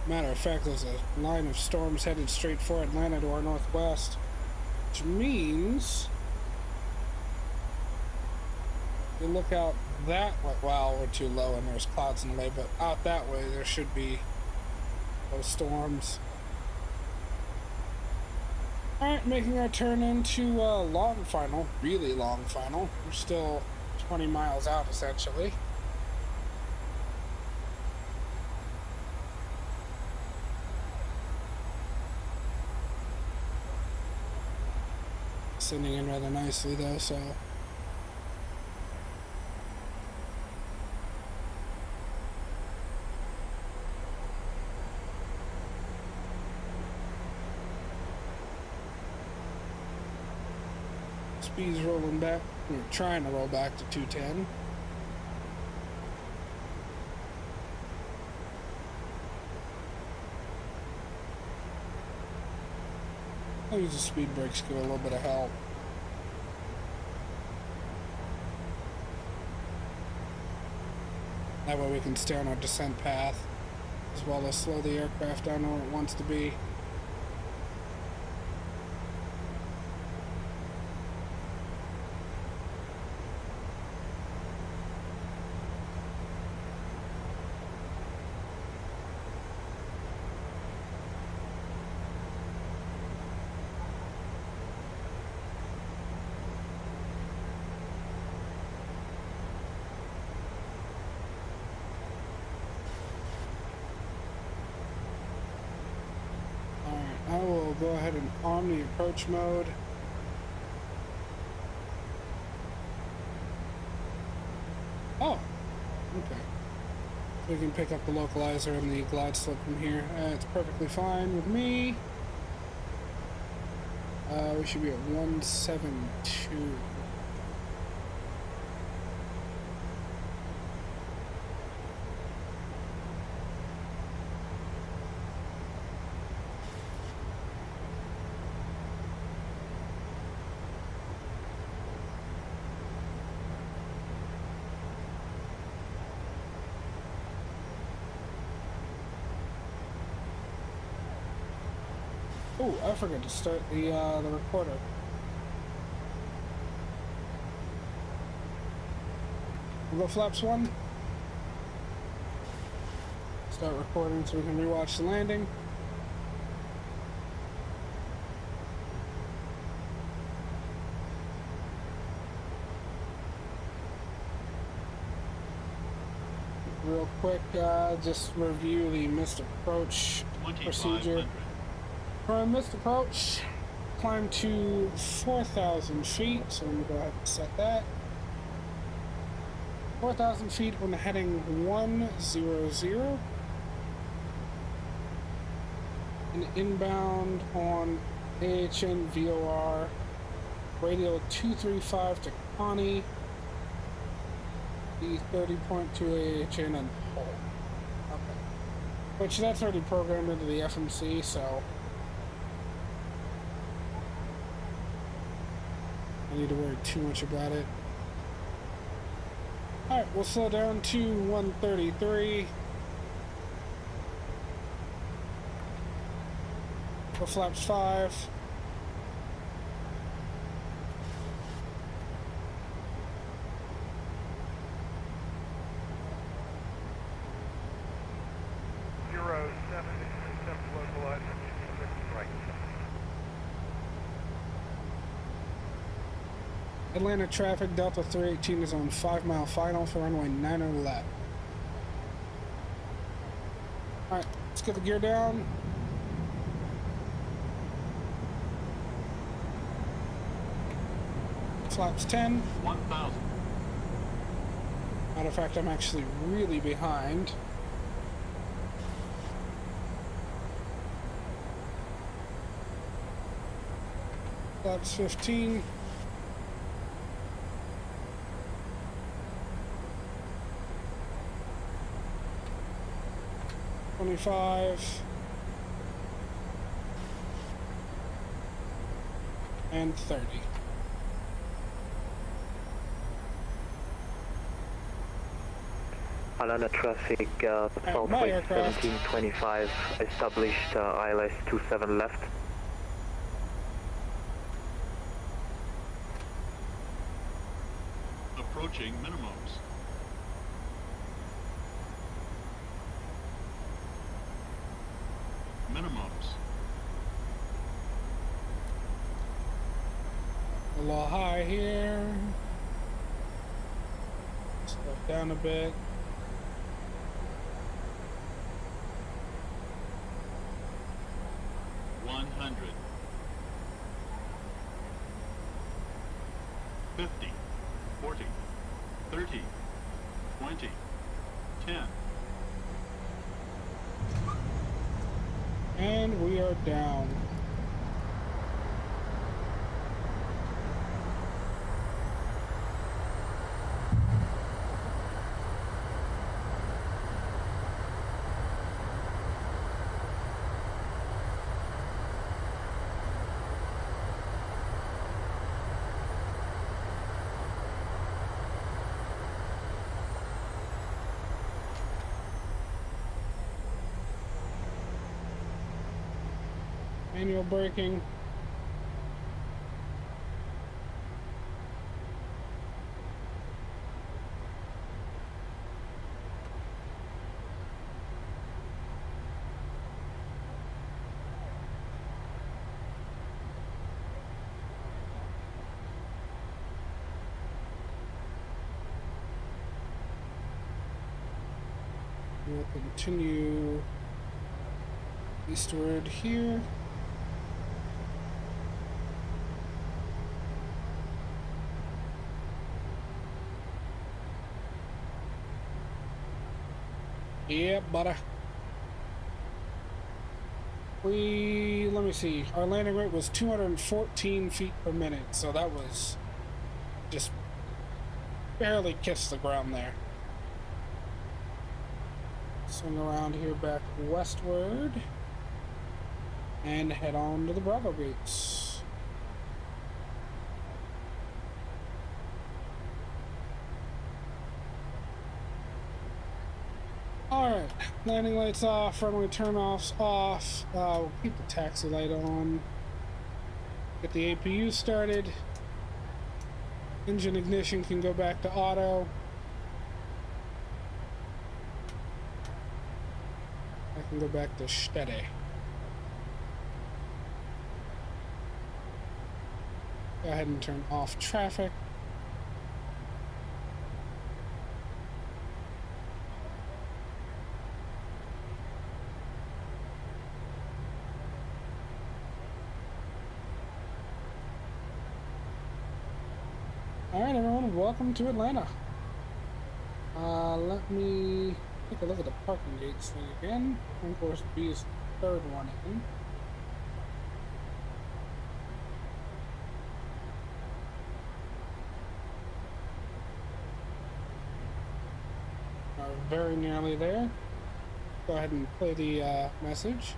Matter of fact, there's a line of storms headed straight for Atlanta to our northwest, which means you look out that way. Well, we're too low and there's clouds in the way, but out that way there should be those storms. Alright, making our turn into long final, really long final. We're still 20 miles out essentially. Sending in rather nicely though, so speed's rolling back. We're trying to roll back to 210. I'll use the speed brakes to give it a little bit of help. That way we can stay on our descent path, as well as slow the aircraft down where it wants to be. I will go ahead and arm the approach mode. Oh, okay. We can pick up the localizer and the glide slope from here. It's perfectly fine with me. We should be at 172. Oh, I forgot to start the recorder. We'll go flaps 1. Start recording so we can rewatch the landing. Real quick, just review the missed approach procedure. For a missed approach, climb to 4,000 feet, so I'm gonna go ahead and set that. 4,000 feet on the heading 100. And inbound on AHN VOR, radial 235 to Connie, the 30.2 AHN and hold. Okay. Which that's already programmed into the FMC, so I don't need to worry too much about it. Alright, we'll slow down to 133. For flaps 5. Atlanta traffic, Delta 318 is on 5 mile final for runway 90 left. Alright, let's get the gear down. Flaps 10. 1,000. Matter of fact, I'm actually really behind. Flaps 15. And 30. Atlanta traffic, Southwest 1725, established ILS 27 left. Approaching minimums. Minimums. A little high here. Slow down a bit. And we are down. Manual braking. We'll continue eastward here. Yeah, buddy. Let me see, our landing rate was 214 feet per minute, so that was just barely kissed the ground there. Swing around here back westward and head on to the Bravo gates. Alright, landing lights off, runway turn-offs off, we'll keep the taxi light on, get the APU started, engine ignition can go back to auto, I can go back to steady. Go ahead and turn off traffic. Alright everyone, welcome to Atlanta. Let me take a look at the parking gates thing again. Concourse B is the third one in. Very nearly there. Go ahead and play the message.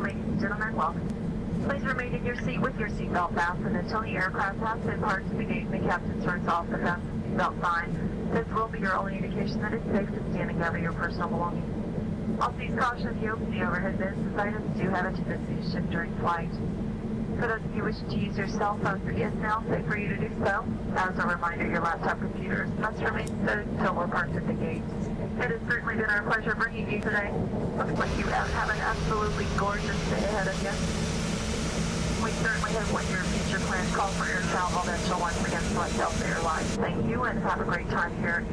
Ladies and gentlemen, welcome. Please remain in your seat with your seatbelt fastened until the aircraft has been parked to the gate and the captain turns off the fasten seatbelt sign. This will be your only indication that it's safe to stand and gather your personal belongings. Also, please caution if you open the overhead bins, as items do have a tendency to shift during flight. For those of you wishing to use your cell phone, it is now safe for you to do so. As a reminder, your laptop computers must remain stowed until we're parked at the gate. It has certainly been our pleasure bringing you today. Looks like you have an absolutely gorgeous day ahead of you. We certainly hope when your future plans call for air travel that you'll once again select Delta Airlines. Thank you and have a great time here.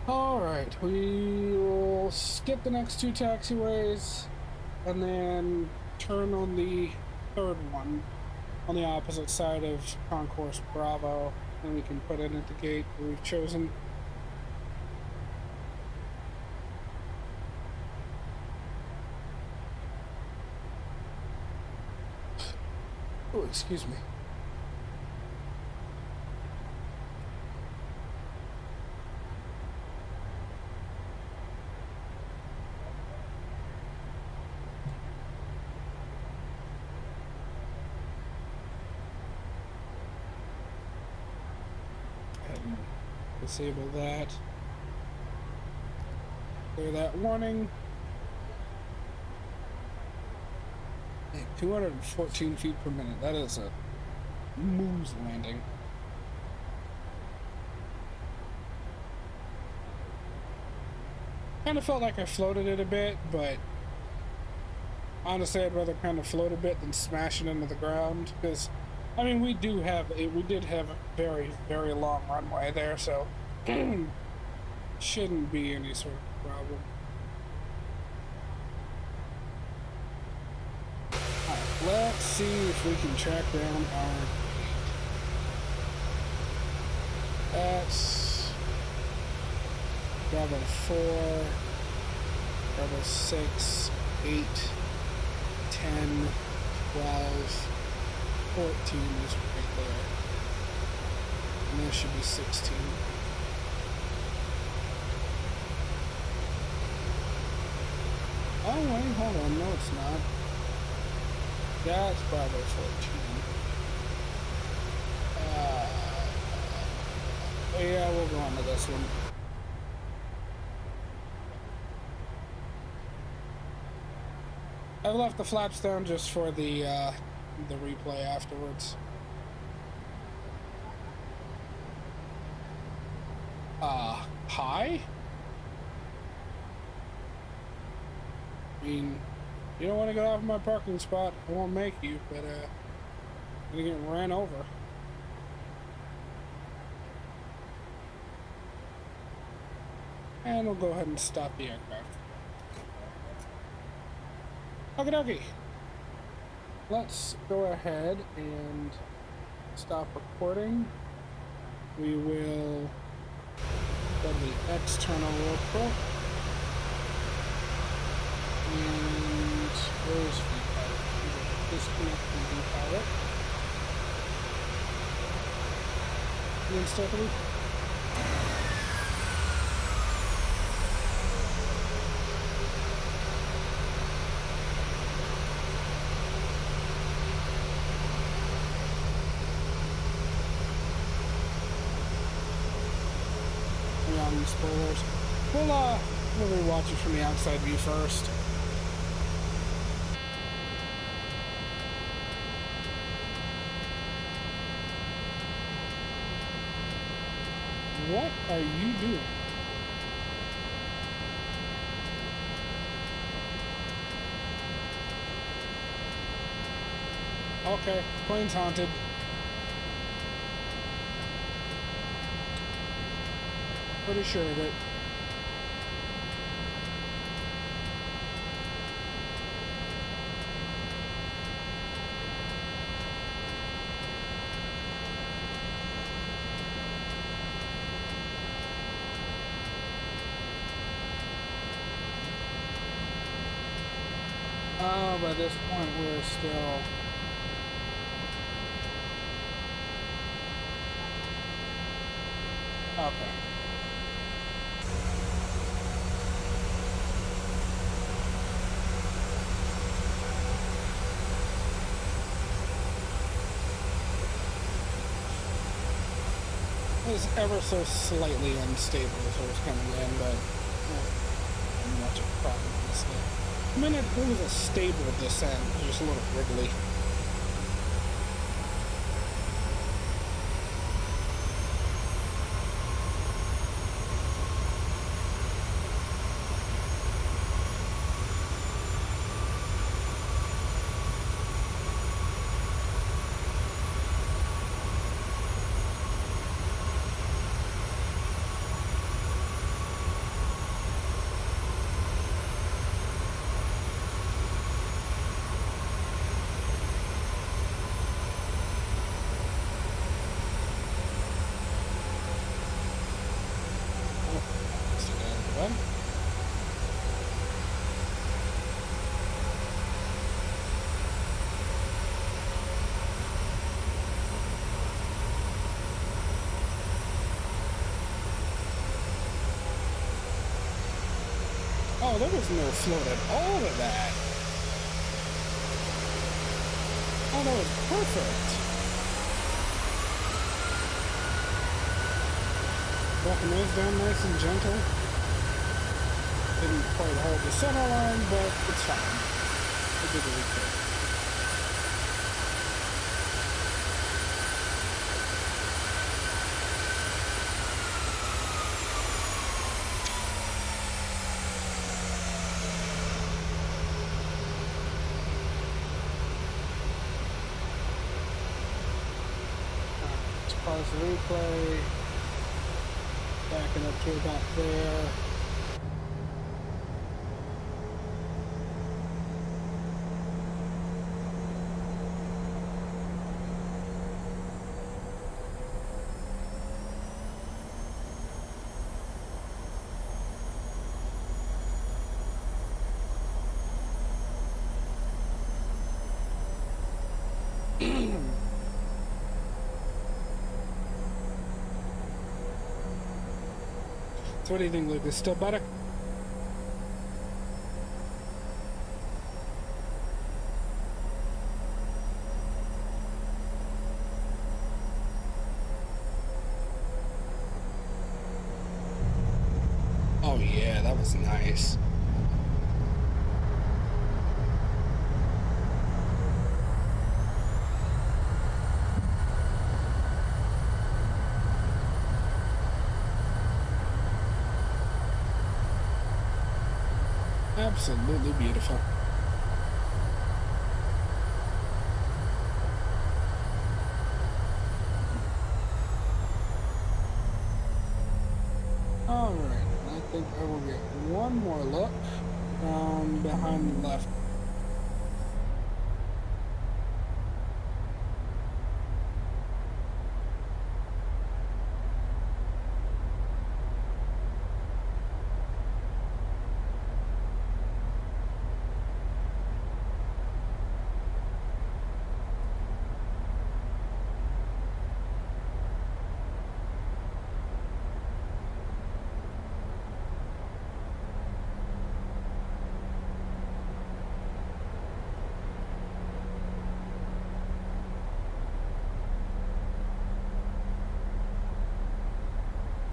Alright, we will skip the next two taxiways and then turn on the third one on the opposite side of Concourse Bravo, and we can put it at the gate we've chosen. Oh, excuse me. Disable that. Clear that warning. 214 feet per minute. That is a moose landing. Kind of felt like I floated it a bit, but honestly, I'd rather kind of float a bit than smash it into the ground, because I mean, we did have a very, very long runway there, so shouldn't be any sort of problem. Alright, let's see if we can track down our gate. That's Bravo 4, Bravo 6, 8, 10, 12, 14 is right there. And there should be 16. Oh wait, hold on, no it's not. That's Bravo 14. Yeah, we'll go on to this one. I've left the flaps down just for the replay afterwards. Hi? I mean, you don't want to get off my parking spot, I won't make you, but I'm gonna get ran over. And we'll go ahead and stop the aircraft. Okie dokie. Let's go ahead and stop recording. We will go to the external real quick. And where's VPilot? Disconnect from VPilot. And then Stephanie. Spoilers. We'll rewatch it from the outside view first. What are you doing? Okay, plane's haunted. Pretty sure of it. Oh, by this point we're still... Okay. It was ever so slightly unstable as I was coming in, but not much of a problem, honestly. I mean, it was a stable descent, just a little wriggly. Oh, there was no float at all to that. Oh, that was perfect. Walking those down nice and gentle. Didn't quite hold the center line, but it's fine. It did what it could. Pause the replay, backing up to about there. So what do you think, Luke? Is still better? Oh yeah, that was nice. Absolutely beautiful. All right, I think I will get one more look behind the left.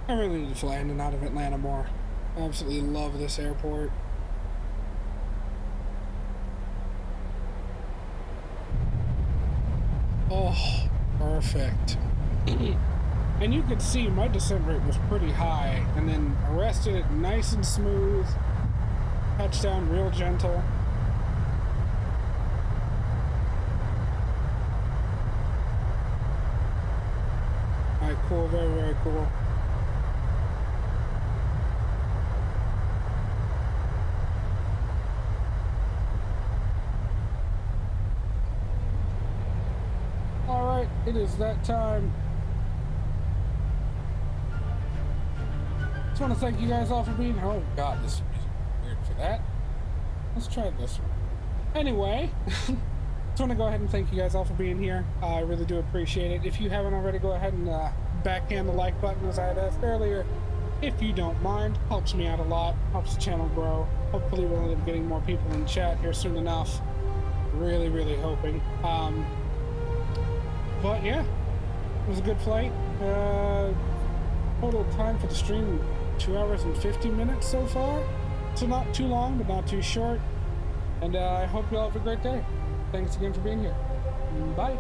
I really need to fly in and out of Atlanta more. I absolutely love this airport. Oh, perfect. And you could see my descent rate was pretty high, and then arrested it nice and smooth. Touchdown real gentle. Alright, cool, very, very cool. It is that time. Just want to thank you guys all for being here. Oh god, this is weird for that. Let's try this one. Anyway, just want to go ahead and thank you guys all for being here. I really do appreciate it. If you haven't already, go ahead and backhand the like button as I had asked earlier. If you don't mind, helps me out a lot, helps the channel grow. Hopefully we'll end up getting more people in chat here soon enough. Really, really hoping. But yeah, it was a good flight. Total time for the stream, 2 hours and 50 minutes so far. So not too long, but not too short. And I hope you all have a great day. Thanks again for being here. Bye.